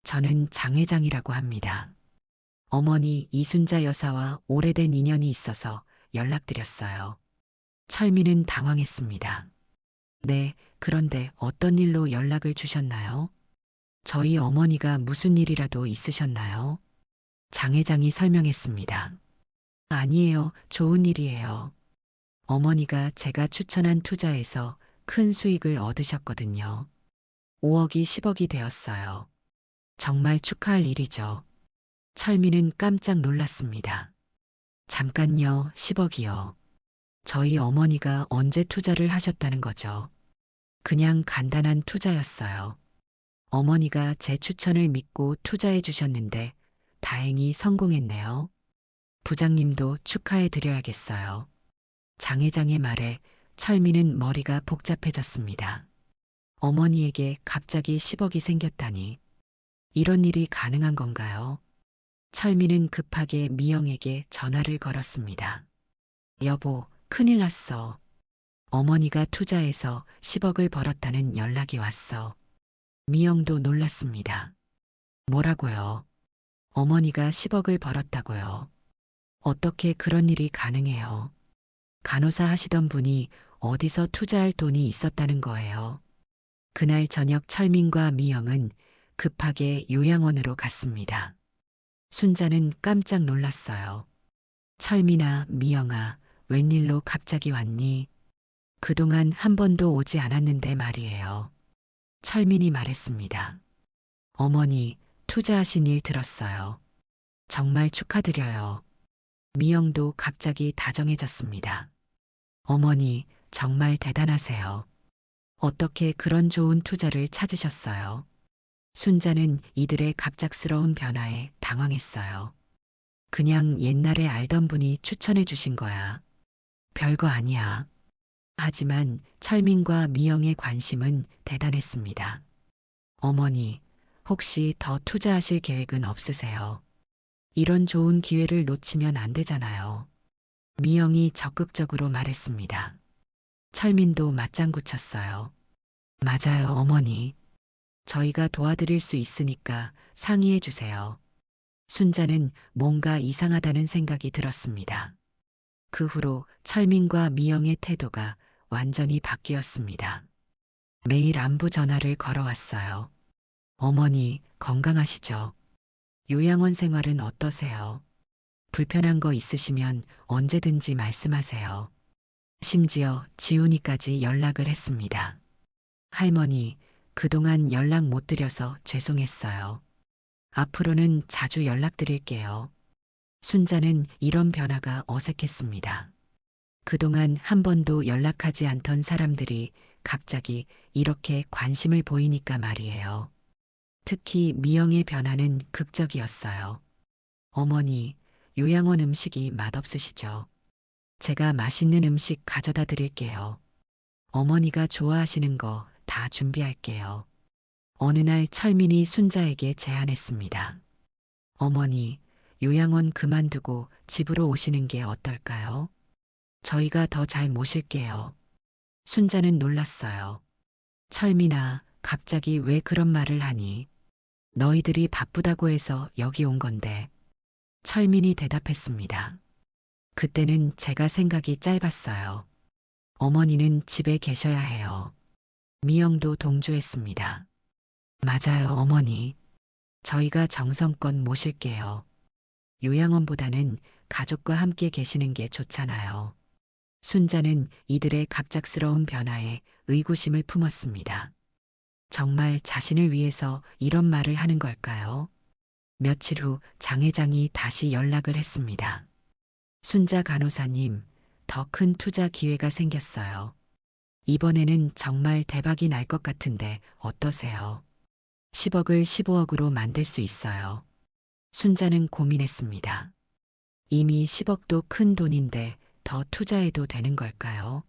저는 장 회장이라고 합니다. 어머니 이순자 여사와 오래된 인연이 있어서 연락드렸어요. 철민은 당황했습니다. 네, 그런데 어떤 일로 연락을 주셨나요? 저희 어머니가 무슨 일이라도 있으셨나요? 장 회장이 설명했습니다. 아니에요, 좋은 일이에요. 어머니가 제가 추천한 투자에서 큰 수익을 얻으셨거든요. 5억이 10억이 되었어요. 정말 축하할 일이죠. 철민은 깜짝 놀랐습니다. 잠깐요, 10억이요. 저희 어머니가 언제 투자를 하셨다는 거죠? 그냥 간단한 투자였어요. 어머니가 제 추천을 믿고 투자해 주셨는데 다행히 성공했네요. 부장님도 축하해 드려야겠어요. 장 회장의 말에 철민은 머리가 복잡해졌습니다. 어머니에게 갑자기 10억이 생겼다니 이런 일이 가능한 건가요? 철민은 급하게 미영에게 전화를 걸었습니다. 여보, 큰일 났어. 어머니가 투자해서 10억을 벌었다는 연락이 왔어. 미영도 놀랐습니다. 뭐라고요? 어머니가 10억을 벌었다고요? 어떻게 그런 일이 가능해요? 간호사 하시던 분이 어디서 투자할 돈이 있었다는 거예요. 그날 저녁 철민과 미영은 급하게 요양원으로 갔습니다. 순자는 깜짝 놀랐어요. 철민아, 미영아, 웬일로 갑자기 왔니? 그동안 한 번도 오지 않았는데 말이에요. 철민이 말했습니다. 어머니, 투자하신 일 들었어요. 정말 축하드려요. 미영도 갑자기 다정해졌습니다. 어머니, 정말 대단하세요. 어떻게 그런 좋은 투자를 찾으셨어요? 순자는 이들의 갑작스러운 변화에 당황했어요. 그냥 옛날에 알던 분이 추천해 주신 거야. 별거 아니야. 하지만 철민과 미영의 관심은 대단했습니다. 어머니, 혹시 더 투자하실 계획은 없으세요? 이런 좋은 기회를 놓치면 안 되잖아요. 미영이 적극적으로 말했습니다. 철민도 맞장구 쳤어요. 맞아요, 어머니. 저희가 도와드릴 수 있으니까 상의해 주세요. 순자는 뭔가 이상하다는 생각이 들었습니다. 그 후로 철민과 미영의 태도가 완전히 바뀌었습니다. 매일 안부 전화를 걸어왔어요. 어머니, 건강하시죠? 요양원 생활은 어떠세요? 불편한 거 있으시면 언제든지 말씀하세요. 심지어 지훈이까지 연락을 했습니다. 할머니, 그동안 연락 못 드려서 죄송했어요. 앞으로는 자주 연락드릴게요. 순자는 이런 변화가 어색했습니다. 그동안 한 번도 연락하지 않던 사람들이 갑자기 이렇게 관심을 보이니까 말이에요. 특히 미영의 변화는 극적이었어요. 어머니, 요양원 음식이 맛없으시죠? 제가 맛있는 음식 가져다 드릴게요. 어머니가 좋아하시는 거 다 준비할게요. 어느 날 철민이 순자에게 제안했습니다. 어머니, 요양원 그만두고 집으로 오시는 게 어떨까요? 저희가 더 잘 모실게요. 순자는 놀랐어요. 철민아, 갑자기 왜 그런 말을 하니? 너희들이 바쁘다고 해서 여기 온 건데. 철민이 대답했습니다. 그때는 제가 생각이 짧았어요. 어머니는 집에 계셔야 해요. 미영도 동조했습니다. 맞아요, 어머니. 저희가 정성껏 모실게요. 요양원보다는 가족과 함께 계시는 게 좋잖아요. 순자는 이들의 갑작스러운 변화에 의구심을 품었습니다. 정말 자신을 위해서 이런 말을 하는 걸까요? 며칠 후 장 회장이 다시 연락을 했습니다. 순자 간호사님, 더 큰 투자 기회가 생겼어요. 이번에는 정말 대박이 날 것 같은데 어떠세요? 10억을 15억으로 만들 수 있어요. 순자는 고민했습니다. 이미 10억도 큰 돈인데 더 투자해도 되는 걸까요?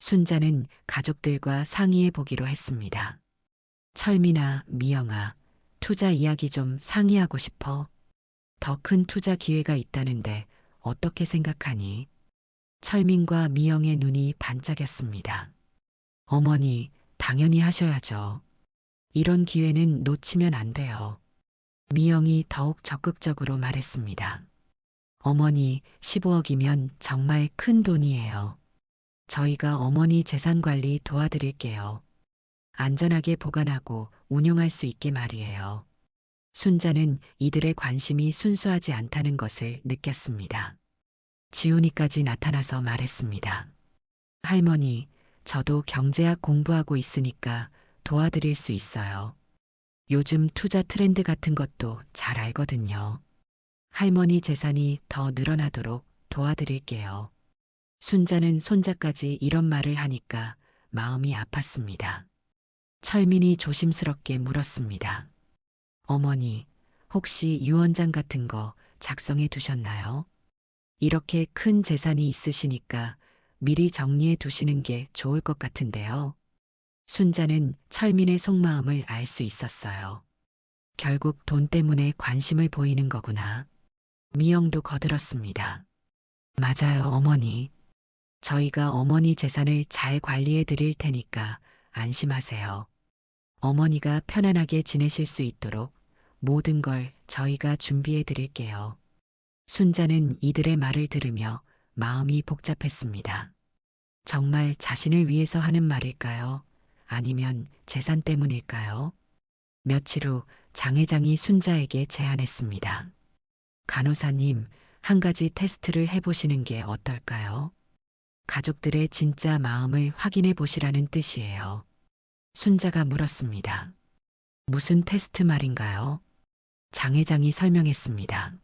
순자는 가족들과 상의해 보기로 했습니다. 철민아, 미영아, 투자 이야기 좀 상의하고 싶어. 더 큰 투자 기회가 있다는데 어떻게 생각하니? 철민과 미영의 눈이 반짝였습니다. 어머니, 당연히 하셔야죠. 이런 기회는 놓치면 안 돼요. 미영이 더욱 적극적으로 말했습니다. 어머니, 15억이면 정말 큰 돈이에요. 저희가 어머니 재산 관리 도와드릴게요. 안전하게 보관하고 운용할 수 있게 말이에요. 순자는 이들의 관심이 순수하지 않다는 것을 느꼈습니다. 지훈이까지 나타나서 말했습니다. 할머니, 저도 경제학 공부하고 있으니까 도와드릴 수 있어요. 요즘 투자 트렌드 같은 것도 잘 알거든요. 할머니 재산이 더 늘어나도록 도와드릴게요. 순자는 손자까지 이런 말을 하니까 마음이 아팠습니다. 철민이 조심스럽게 물었습니다. 어머니, 혹시 유언장 같은 거 작성해 두셨나요? 이렇게 큰 재산이 있으시니까 미리 정리해 두시는 게 좋을 것 같은데요. 순자는 철민의 속마음을 알 수 있었어요. 결국 돈 때문에 관심을 보이는 거구나. 미영도 거들었습니다. 맞아요, 어머니. 저희가 어머니 재산을 잘 관리해 드릴 테니까 안심하세요. 어머니가 편안하게 지내실 수 있도록 모든 걸 저희가 준비해 드릴게요. 순자는 이들의 말을 들으며 마음이 복잡했습니다. 정말 자신을 위해서 하는 말일까요? 아니면 재산 때문일까요? 며칠 후 장 회장이 순자에게 제안했습니다. 간호사님, 한 가지 테스트를 해보시는 게 어떨까요? 가족들의 진짜 마음을 확인해 보시라는 뜻이에요. 순자가 물었습니다. 무슨 테스트 말인가요? 장 회장이 설명했습니다.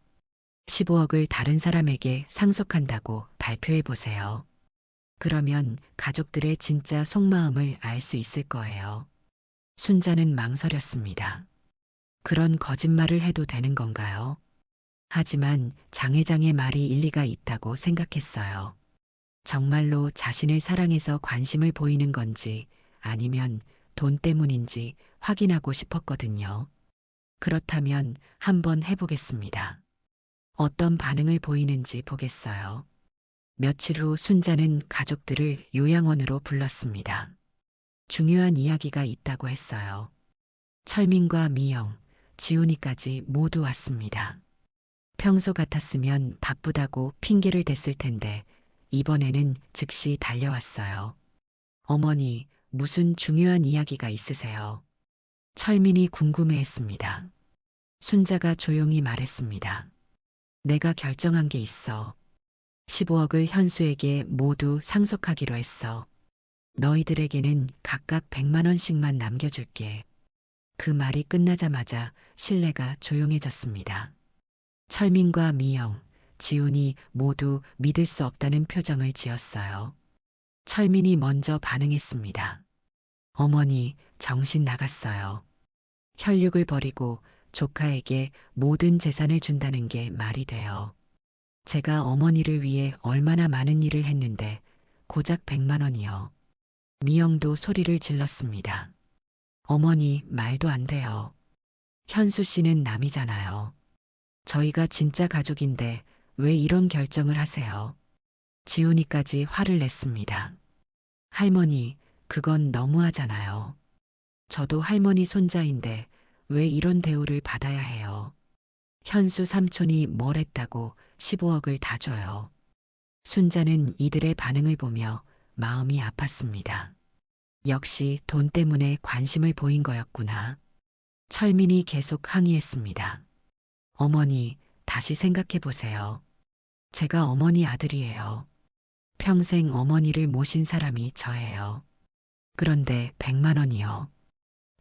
15억을 다른 사람에게 상속한다고 발표해 보세요. 그러면 가족들의 진짜 속마음을 알 수 있을 거예요. 순자는 망설였습니다. 그런 거짓말을 해도 되는 건가요? 하지만 장 회장의 말이 일리가 있다고 생각했어요. 정말로 자신을 사랑해서 관심을 보이는 건지 아니면 돈 때문인지 확인하고 싶었거든요. 그렇다면 한번 해보겠습니다. 어떤 반응을 보이는지 보겠어요. 며칠 후 순자는 가족들을 요양원으로 불렀습니다. 중요한 이야기가 있다고 했어요. 철민과 미영, 지훈이까지 모두 왔습니다. 평소 같았으면 바쁘다고 핑계를 댔을 텐데 이번에는 즉시 달려왔어요. 어머니, 무슨 중요한 이야기가 있으세요? 철민이 궁금해했습니다. 순자가 조용히 말했습니다. 내가 결정한 게 있어. 15억을 현수에게 모두 상속하기로 했어. 너희들에게는 각각 100만 원씩만 남겨줄게. 그 말이 끝나자마자 실내가 조용해졌습니다. 철민과 미영, 지훈이 모두 믿을 수 없다는 표정을 지었어요. 철민이 먼저 반응했습니다. 어머니, 정신 나갔어요. 혈육을 버리고 조카에게 모든 재산을 준다는 게 말이 돼요. 제가 어머니를 위해 얼마나 많은 일을 했는데 고작 100만 원이요. 미영도 소리를 질렀습니다. 어머니, 말도 안 돼요. 현수 씨는 남이잖아요. 저희가 진짜 가족인데 왜 이런 결정을 하세요? 지훈이까지 화를 냈습니다. 할머니, 그건 너무하잖아요. 저도 할머니 손자인데 왜 이런 대우를 받아야 해요? 현수 삼촌이 뭘 했다고 15억을 다 줘요. 순자는 이들의 반응을 보며 마음이 아팠습니다. 역시 돈 때문에 관심을 보인 거였구나. 철민이 계속 항의했습니다. 어머니, 다시 생각해 보세요. 제가 어머니 아들이에요. 평생 어머니를 모신 사람이 저예요. 그런데 100만 원이요.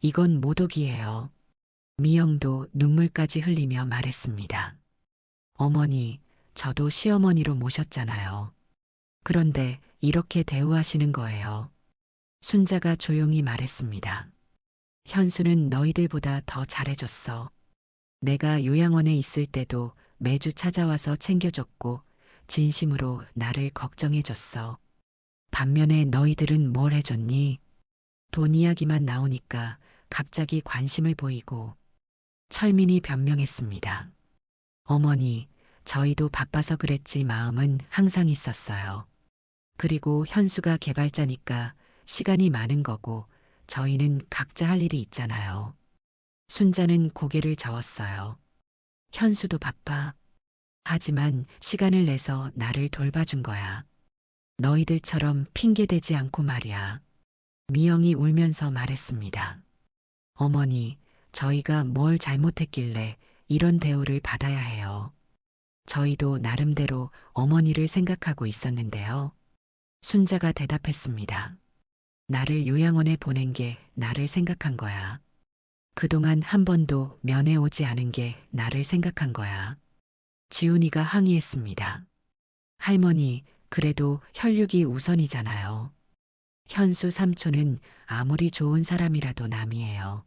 이건 모독이에요. 미영도 눈물까지 흘리며 말했습니다. 어머니, 저도 시어머니로 모셨잖아요. 그런데 이렇게 대우하시는 거예요. 순자가 조용히 말했습니다. 현수는 너희들보다 더 잘해줬어. 내가 요양원에 있을 때도 매주 찾아와서 챙겨줬고 진심으로 나를 걱정해줬어. 반면에 너희들은 뭘 해줬니? 돈 이야기만 나오니까 갑자기 관심을 보이고. 철민이 변명했습니다. 어머니, 저희도 바빠서 그랬지 마음은 항상 있었어요. 그리고 현수가 개발자니까 시간이 많은 거고 저희는 각자 할 일이 있잖아요. 순자는 고개를 저었어요. 현수도 바빠. 하지만 시간을 내서 나를 돌봐준 거야. 너희들처럼 핑계대지 않고 말이야. 미영이 울면서 말했습니다. 어머니, 저희가 뭘 잘못했길래 이런 대우를 받아야 해요. 저희도 나름대로 어머니를 생각하고 있었는데요. 순자가 대답했습니다. 나를 요양원에 보낸 게 나를 생각한 거야. 그동안 한 번도 면회 오지 않은 게 나를 생각한 거야. 지훈이가 항의했습니다. 할머니, 그래도 혈육이 우선이잖아요. 현수 삼촌은 아무리 좋은 사람이라도 남이에요.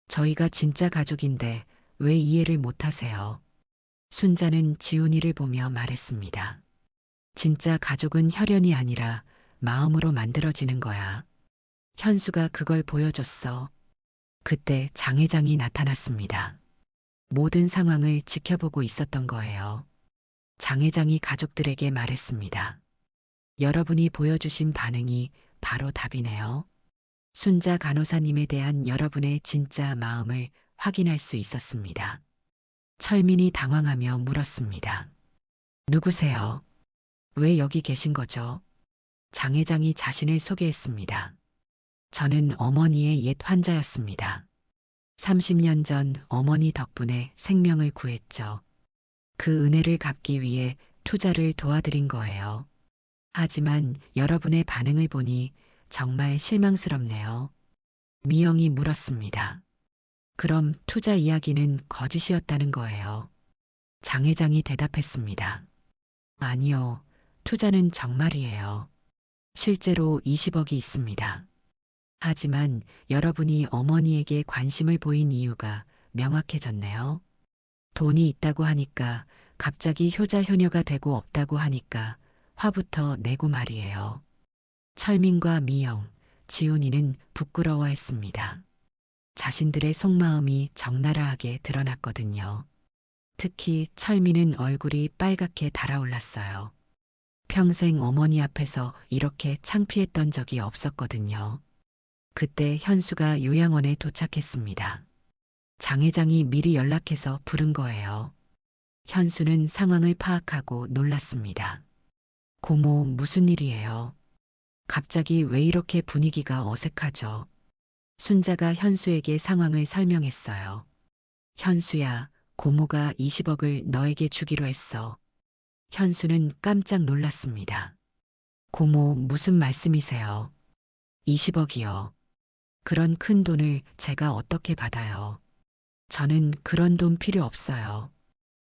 저희가 진짜 가족인데 왜 이해를 못하세요? 순자는 지훈이를 보며 말했습니다. 진짜 가족은 혈연이 아니라 마음으로 만들어지는 거야. 현수가 그걸 보여줬어. 그때 장 회장이 나타났습니다. 모든 상황을 지켜보고 있었던 거예요. 장 회장이 가족들에게 말했습니다. 여러분이 보여주신 반응이 바로 답이네요. 순자 간호사님에 대한 여러분의 진짜 마음을 확인할 수 있었습니다. 철민이 당황하며 물었습니다. 누구세요? 왜 여기 계신 거죠? 장 회장이 자신을 소개했습니다. 저는 어머니의 옛 환자였습니다. 30년 전 어머니 덕분에 생명을 구했죠. 그 은혜를 갚기 위해 투자를 도와드린 거예요. 하지만 여러분의 반응을 보니 정말 실망스럽네요. 미영이 물었습니다. 그럼 투자 이야기는 거짓이었다는 거예요. 장 회장이 대답했습니다. 아니요, 투자는 정말이에요. 실제로 20억이 있습니다. 하지만 여러분이 어머니에게 관심을 보인 이유가 명확해졌네요. 돈이 있다고 하니까 갑자기 효자 효녀가 되고 없다고 하니까 화부터 내고 말이에요. 철민과 미영, 지훈이는 부끄러워했습니다. 자신들의 속마음이 적나라하게 드러났거든요. 특히 철민은 얼굴이 빨갛게 달아올랐어요. 평생 어머니 앞에서 이렇게 창피했던 적이 없었거든요. 그때 현수가 요양원에 도착했습니다. 장 회장이 미리 연락해서 부른 거예요. 현수는 상황을 파악하고 놀랐습니다. 고모, 무슨 일이에요? 갑자기 왜 이렇게 분위기가 어색하죠? 순자가 현수에게 상황을 설명했어요. 현수야, 고모가 20억을 너에게 주기로 했어. 현수는 깜짝 놀랐습니다. 고모, 무슨 말씀이세요? 20억이요. 그런 큰 돈을 제가 어떻게 받아요? 저는 그런 돈 필요 없어요.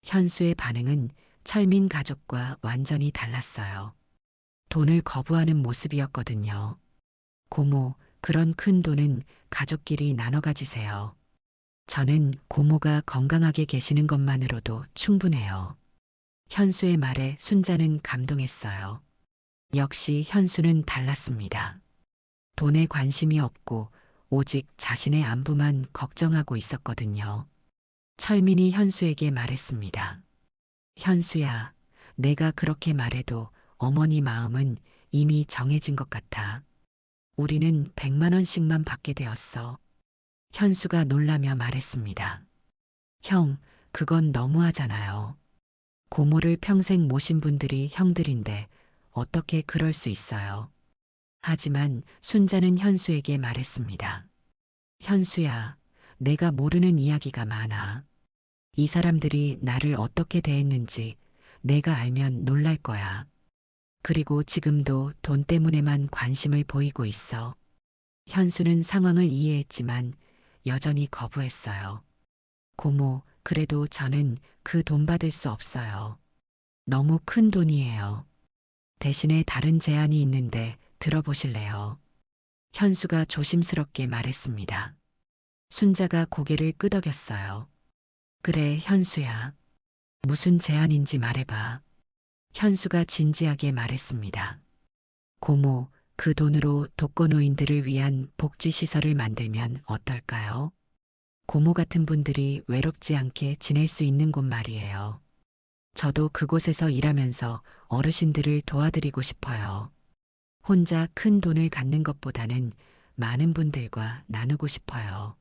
현수의 반응은 철민 가족과 완전히 달랐어요. 돈을 거부하는 모습이었거든요. 고모, 그런 큰 돈은 가족끼리 나눠 가지세요. 저는 고모가 건강하게 계시는 것만으로도 충분해요. 현수의 말에 순자는 감동했어요. 역시 현수는 달랐습니다. 돈에 관심이 없고 오직 자신의 안부만 걱정하고 있었거든요. 철민이 현수에게 말했습니다. 현수야, 내가 그렇게 말해도 어머니 마음은 이미 정해진 것 같아. 우리는 100만 원씩만 받게 되었어. 현수가 놀라며 말했습니다. 형, 그건 너무하잖아요. 고모를 평생 모신 분들이 형들인데 어떻게 그럴 수 있어요? 하지만 순자는 현수에게 말했습니다. 현수야, 내가 모르는 이야기가 많아. 이 사람들이 나를 어떻게 대했는지 내가 알면 놀랄 거야. 그리고 지금도 돈 때문에만 관심을 보이고 있어. 현수는 상황을 이해했지만 여전히 거부했어요. 고모, 그래도 저는 그 돈 받을 수 없어요. 너무 큰 돈이에요. 대신에 다른 제안이 있는데 들어보실래요? 현수가 조심스럽게 말했습니다. 순자가 고개를 끄덕였어요. 그래, 현수야. 무슨 제안인지 말해봐. 현수가 진지하게 말했습니다. 고모, 그 돈으로 독거노인들을 위한 복지시설을 만들면 어떨까요? 고모 같은 분들이 외롭지 않게 지낼 수 있는 곳 말이에요. 저도 그곳에서 일하면서 어르신들을 도와드리고 싶어요. 혼자 큰 돈을 갖는 것보다는 많은 분들과 나누고 싶어요.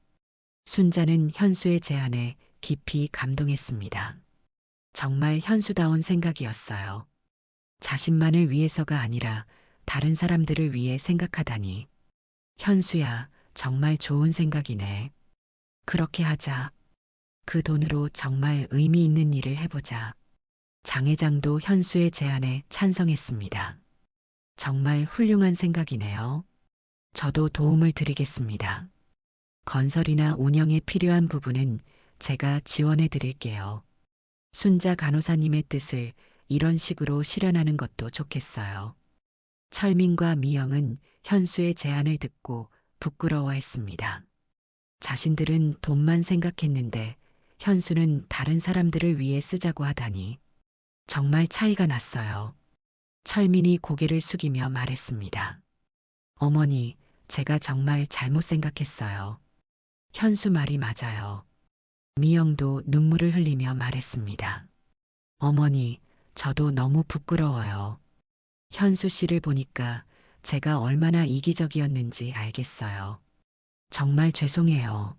순자는 현수의 제안에 깊이 감동했습니다. 정말 현수다운 생각이었어요. 자신만을 위해서가 아니라 다른 사람들을 위해 생각하다니. 현수야, 정말 좋은 생각이네. 그렇게 하자. 그 돈으로 정말 의미 있는 일을 해보자. 장 회장도 현수의 제안에 찬성했습니다. 정말 훌륭한 생각이네요. 저도 도움을 드리겠습니다. 건설이나 운영에 필요한 부분은 제가 지원해 드릴게요. 순자 간호사님의 뜻을 이런 식으로 실현하는 것도 좋겠어요. 철민과 미영은 현수의 제안을 듣고 부끄러워했습니다. 자신들은 돈만 생각했는데 현수는 다른 사람들을 위해 쓰자고 하다니 정말 차이가 났어요. 철민이 고개를 숙이며 말했습니다. 어머니, 제가 정말 잘못 생각했어요. 현수 말이 맞아요. 미영도 눈물을 흘리며 말했습니다. 어머니, 저도 너무 부끄러워요. 현수 씨를 보니까 제가 얼마나 이기적이었는지 알겠어요. 정말 죄송해요.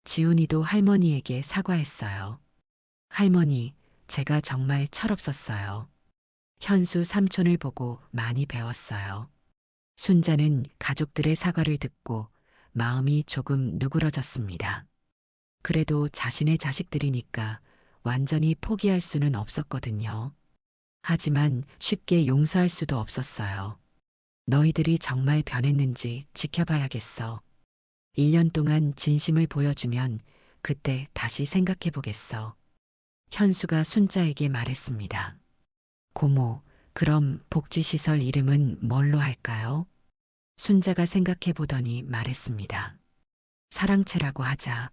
지훈이도 할머니에게 사과했어요. 할머니, 제가 정말 철없었어요. 현수 삼촌을 보고 많이 배웠어요. 순자는 가족들의 사과를 듣고 마음이 조금 누그러졌습니다. 그래도 자신의 자식들이니까 완전히 포기할 수는 없었거든요. 하지만 쉽게 용서할 수도 없었어요. 너희들이 정말 변했는지 지켜봐야겠어. 1년 동안 진심을 보여주면 그때 다시 생각해 보겠어. 현수가 순자에게 말했습니다. 고모, 그럼 복지시설 이름은 뭘로 할까요? 순자가 생각해 보더니 말했습니다. 사랑채라고 하자.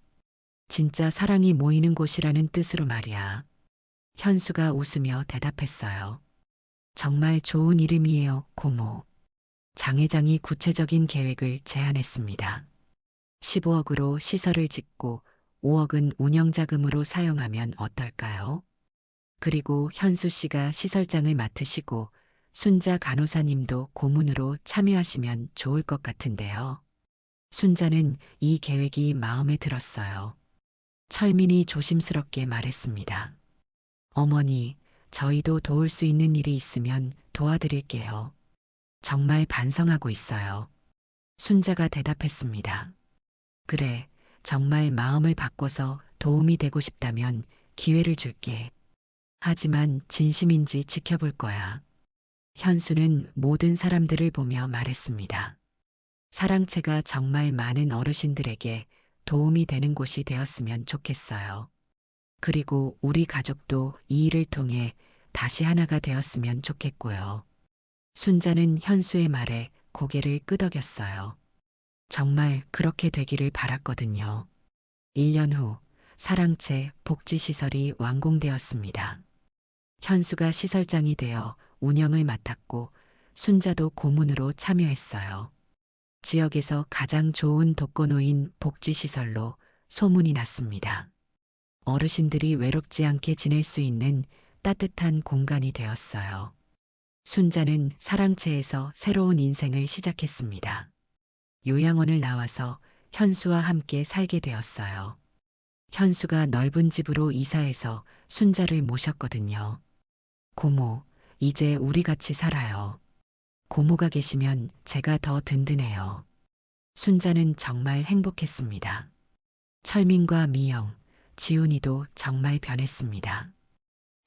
진짜 사랑이 모이는 곳이라는 뜻으로 말이야. 현수가 웃으며 대답했어요. 정말 좋은 이름이에요, 고모. 장 회장이 구체적인 계획을 제안했습니다. 15억으로 시설을 짓고 5억은 운영자금으로 사용하면 어떨까요? 그리고 현수 씨가 시설장을 맡으시고 순자 간호사님도 고문으로 참여하시면 좋을 것 같은데요. 순자는 이 계획이 마음에 들었어요. 철민이 조심스럽게 말했습니다. 어머니, 저희도 도울 수 있는 일이 있으면 도와드릴게요. 정말 반성하고 있어요. 순자가 대답했습니다. 그래, 정말 마음을 바꿔서 도움이 되고 싶다면 기회를 줄게. 하지만 진심인지 지켜볼 거야. 현수는 모든 사람들을 보며 말했습니다. 사랑채가 정말 많은 어르신들에게 도움이 되는 곳이 되었으면 좋겠어요. 그리고 우리 가족도 이 일을 통해 다시 하나가 되었으면 좋겠고요. 순자는 현수의 말에 고개를 끄덕였어요. 정말 그렇게 되기를 바랐거든요. 1년 후 사랑채 복지시설이 완공되었습니다. 현수가 시설장이 되어 운영을 맡았고 순자도 고문으로 참여했어요. 지역에서 가장 좋은 독거노인 복지시설로 소문이 났습니다. 어르신들이 외롭지 않게 지낼 수 있는 따뜻한 공간이 되었어요. 순자는 사랑채에서 새로운 인생을 시작했습니다. 요양원을 나와서 현수와 함께 살게 되었어요. 현수가 넓은 집으로 이사해서 순자를 모셨거든요. 고모, 이제 우리 같이 살아요. 고모가 계시면 제가 더 든든해요. 순자는 정말 행복했습니다. 철민과 미영, 지훈이도 정말 변했습니다.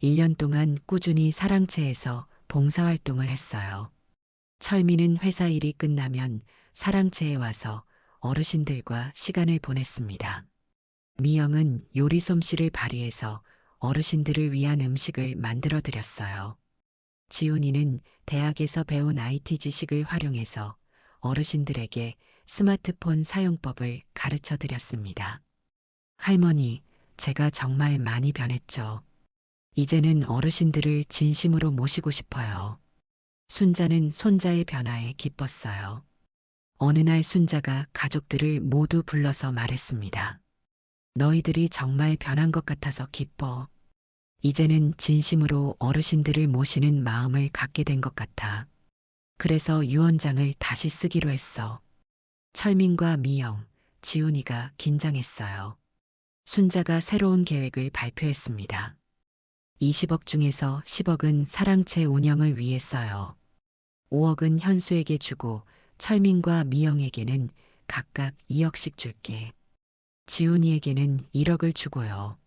1년 동안 꾸준히 사랑채에서 봉사활동을 했어요. 철민은 회사 일이 끝나면 사랑채에 와서 어르신들과 시간을 보냈습니다. 미영은 요리 솜씨를 발휘해서 어르신들을 위한 음식을 만들어 드렸어요. 지훈이는 대학에서 배운 IT 지식을 활용해서 어르신들에게 스마트폰 사용법을 가르쳐 드렸습니다. 할머니, 제가 정말 많이 변했죠. 이제는 어르신들을 진심으로 모시고 싶어요. 순자는 손자의 변화에 기뻤어요. 어느 날 순자가 가족들을 모두 불러서 말했습니다. 너희들이 정말 변한 것 같아서 기뻐. 이제는 진심으로 어르신들을 모시는 마음을 갖게 된 것 같아. 그래서 유언장을 다시 쓰기로 했어. 철민과 미영, 지훈이가 긴장했어요. 순자가 새로운 계획을 발표했습니다. 20억 중에서 10억은 사랑채 운영을 위해 써요. 5억은 현수에게 주고 철민과 미영에게는 각각 2억씩 줄게. 지훈이에게는 1억을 주고요.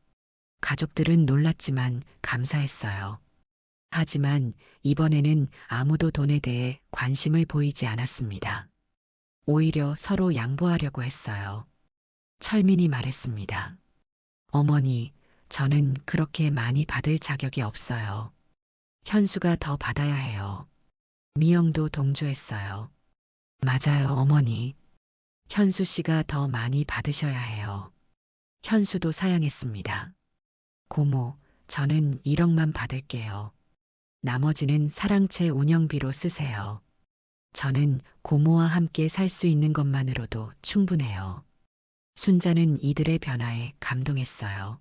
가족들은 놀랐지만 감사했어요. 하지만 이번에는 아무도 돈에 대해 관심을 보이지 않았습니다. 오히려 서로 양보하려고 했어요. 철민이 말했습니다. 어머니, 저는 그렇게 많이 받을 자격이 없어요. 현수가 더 받아야 해요. 미영도 동조했어요. 맞아요, 어머니. 현수 씨가 더 많이 받으셔야 해요. 현수도 사양했습니다. 고모, 저는 1억만 받을게요. 나머지는 사랑채 운영비로 쓰세요. 저는 고모와 함께 살 수 있는 것만으로도 충분해요. 순자는 이들의 변화에 감동했어요.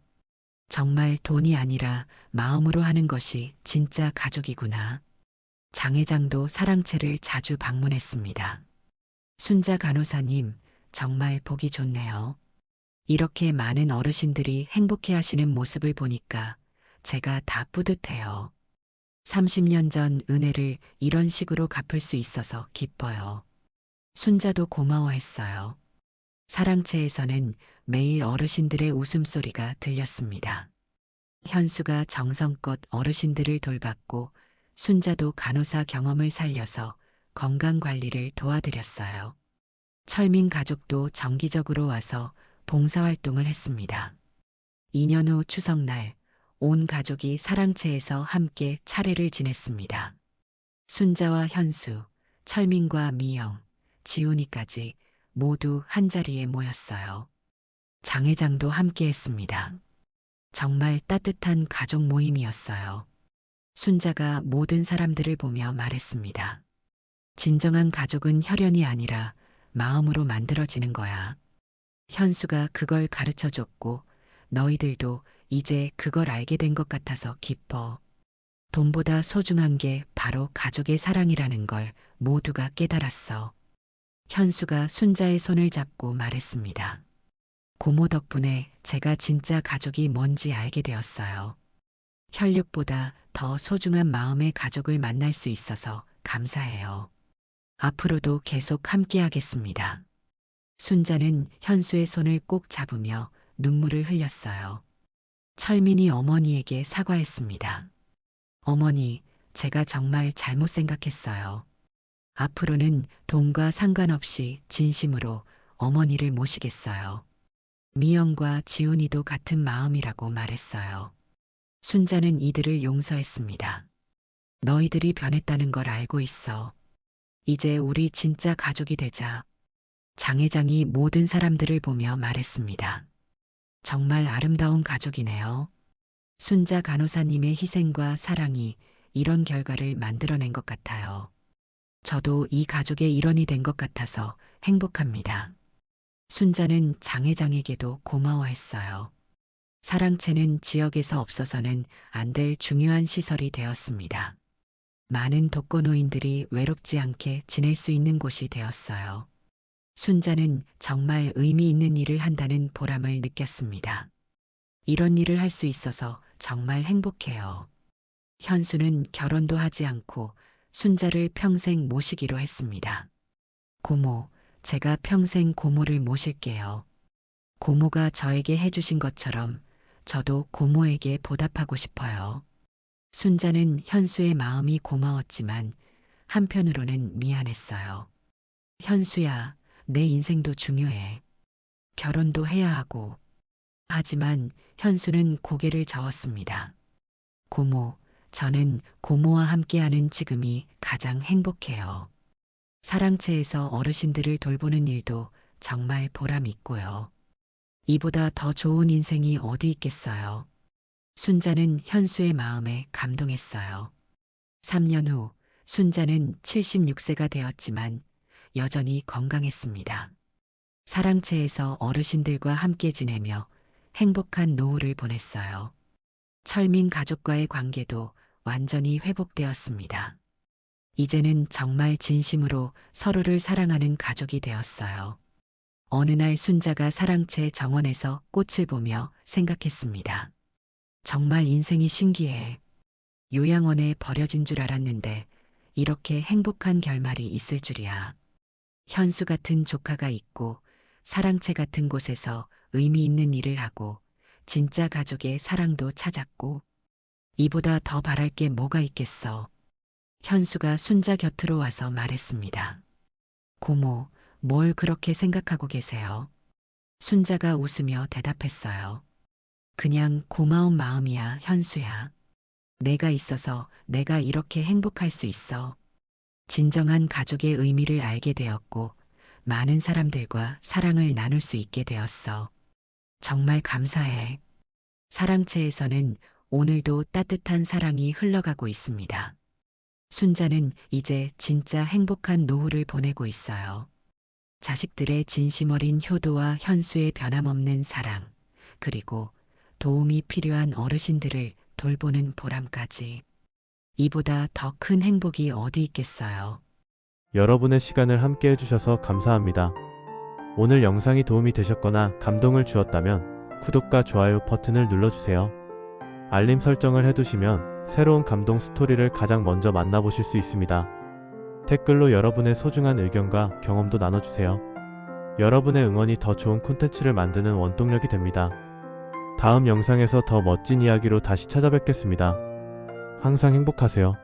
정말 돈이 아니라 마음으로 하는 것이 진짜 가족이구나. 장 회장도 사랑채를 자주 방문했습니다. 순자 간호사님, 정말 보기 좋네요. 이렇게 많은 어르신들이 행복해 하시는 모습을 보니까 제가 다 뿌듯해요. 30년 전 은혜를 이런 식으로 갚을 수 있어서 기뻐요. 순자도 고마워했어요. 사랑채에서는 매일 어르신들의 웃음소리가 들렸습니다. 현수가 정성껏 어르신들을 돌봤고 순자도 간호사 경험을 살려서 건강관리를 도와드렸어요. 철민 가족도 정기적으로 와서 봉사활동을 했습니다. 2년 후 추석날 온 가족이 사랑채에서 함께 차례를 지냈습니다. 순자와 현수, 철민과 미영, 지훈이까지 모두 한자리에 모였어요. 장 회장도 함께 했습니다. 정말 따뜻한 가족 모임이었어요. 순자가 모든 사람들을 보며 말했습니다. 진정한 가족은 혈연이 아니라 마음으로 만들어지는 거야. 현수가 그걸 가르쳐 줬고 너희들도 이제 그걸 알게 된 것 같아서 기뻐. 돈보다 소중한 게 바로 가족의 사랑이라는 걸 모두가 깨달았어. 현수가 순자의 손을 잡고 말했습니다. 고모 덕분에 제가 진짜 가족이 뭔지 알게 되었어요. 혈육보다 더 소중한 마음의 가족을 만날 수 있어서 감사해요. 앞으로도 계속 함께 하겠습니다. 순자는 현수의 손을 꼭 잡으며 눈물을 흘렸어요. 철민이 어머니에게 사과했습니다. 어머니, 제가 정말 잘못 생각했어요. 앞으로는 돈과 상관없이 진심으로 어머니를 모시겠어요. 미영과 지훈이도 같은 마음이라고 말했어요. 순자는 이들을 용서했습니다. 너희들이 변했다는 걸 알고 있어. 이제 우리 진짜 가족이 되자. 장 회장이 모든 사람들을 보며 말했습니다. 정말 아름다운 가족이네요. 순자 간호사님의 희생과 사랑이 이런 결과를 만들어낸 것 같아요. 저도 이 가족의 일원이 된 것 같아서 행복합니다. 순자는 장 회장에게도 고마워했어요. 사랑채는 지역에서 없어서는 안 될 중요한 시설이 되었습니다. 많은 독거노인들이 외롭지 않게 지낼 수 있는 곳이 되었어요. 순자는 정말 의미 있는 일을 한다는 보람을 느꼈습니다. 이런 일을 할 수 있어서 정말 행복해요. 현수는 결혼도 하지 않고 순자를 평생 모시기로 했습니다. 고모, 제가 평생 고모를 모실게요. 고모가 저에게 해주신 것처럼 저도 고모에게 보답하고 싶어요. 순자는 현수의 마음이 고마웠지만 한편으로는 미안했어요. 현수야, 내 인생도 중요해. 결혼도 해야 하고. 하지만 현수는 고개를 저었습니다. 고모, 저는 고모와 함께하는 지금이 가장 행복해요. 사랑채에서 어르신들을 돌보는 일도 정말 보람 있고요. 이보다 더 좋은 인생이 어디 있겠어요. 순자는 현수의 마음에 감동했어요. 3년 후 순자는 76세가 되었지만 여전히 건강했습니다. 사랑채에서 어르신들과 함께 지내며 행복한 노후를 보냈어요. 철민 가족과의 관계도 완전히 회복되었습니다. 이제는 정말 진심으로 서로를 사랑하는 가족이 되었어요. 어느 날 순자가 사랑채 정원에서 꽃을 보며 생각했습니다. 정말 인생이 신기해. 요양원에 버려진 줄 알았는데 이렇게 행복한 결말이 있을 줄이야. 현수 같은 조카가 있고 사랑채 같은 곳에서 의미 있는 일을 하고 진짜 가족의 사랑도 찾았고 이보다 더 바랄 게 뭐가 있겠어. 현수가 순자 곁으로 와서 말했습니다. 고모, 뭘 그렇게 생각하고 계세요? 순자가 웃으며 대답했어요. 그냥 고마운 마음이야, 현수야. 내가 있어서 내가 이렇게 행복할 수 있어. 진정한 가족의 의미를 알게 되었고 많은 사람들과 사랑을 나눌 수 있게 되었어. 정말 감사해. 사랑채에서는 오늘도 따뜻한 사랑이 흘러가고 있습니다. 순자는 이제 진짜 행복한 노후를 보내고 있어요. 자식들의 진심 어린 효도와 현수의 변함없는 사랑, 그리고 도움이 필요한 어르신들을 돌보는 보람까지. 이보다 더 큰 행복이 어디 있겠어요. 여러분의 시간을 함께 해주셔서 감사합니다. 오늘 영상이 도움이 되셨거나 감동을 주었다면 구독과 좋아요 버튼을 눌러주세요. 알림 설정을 해두시면 새로운 감동 스토리를 가장 먼저 만나보실 수 있습니다. 댓글로 여러분의 소중한 의견과 경험도 나눠주세요. 여러분의 응원이 더 좋은 콘텐츠를 만드는 원동력이 됩니다. 다음 영상에서 더 멋진 이야기로 다시 찾아뵙겠습니다. 항상 행복하세요.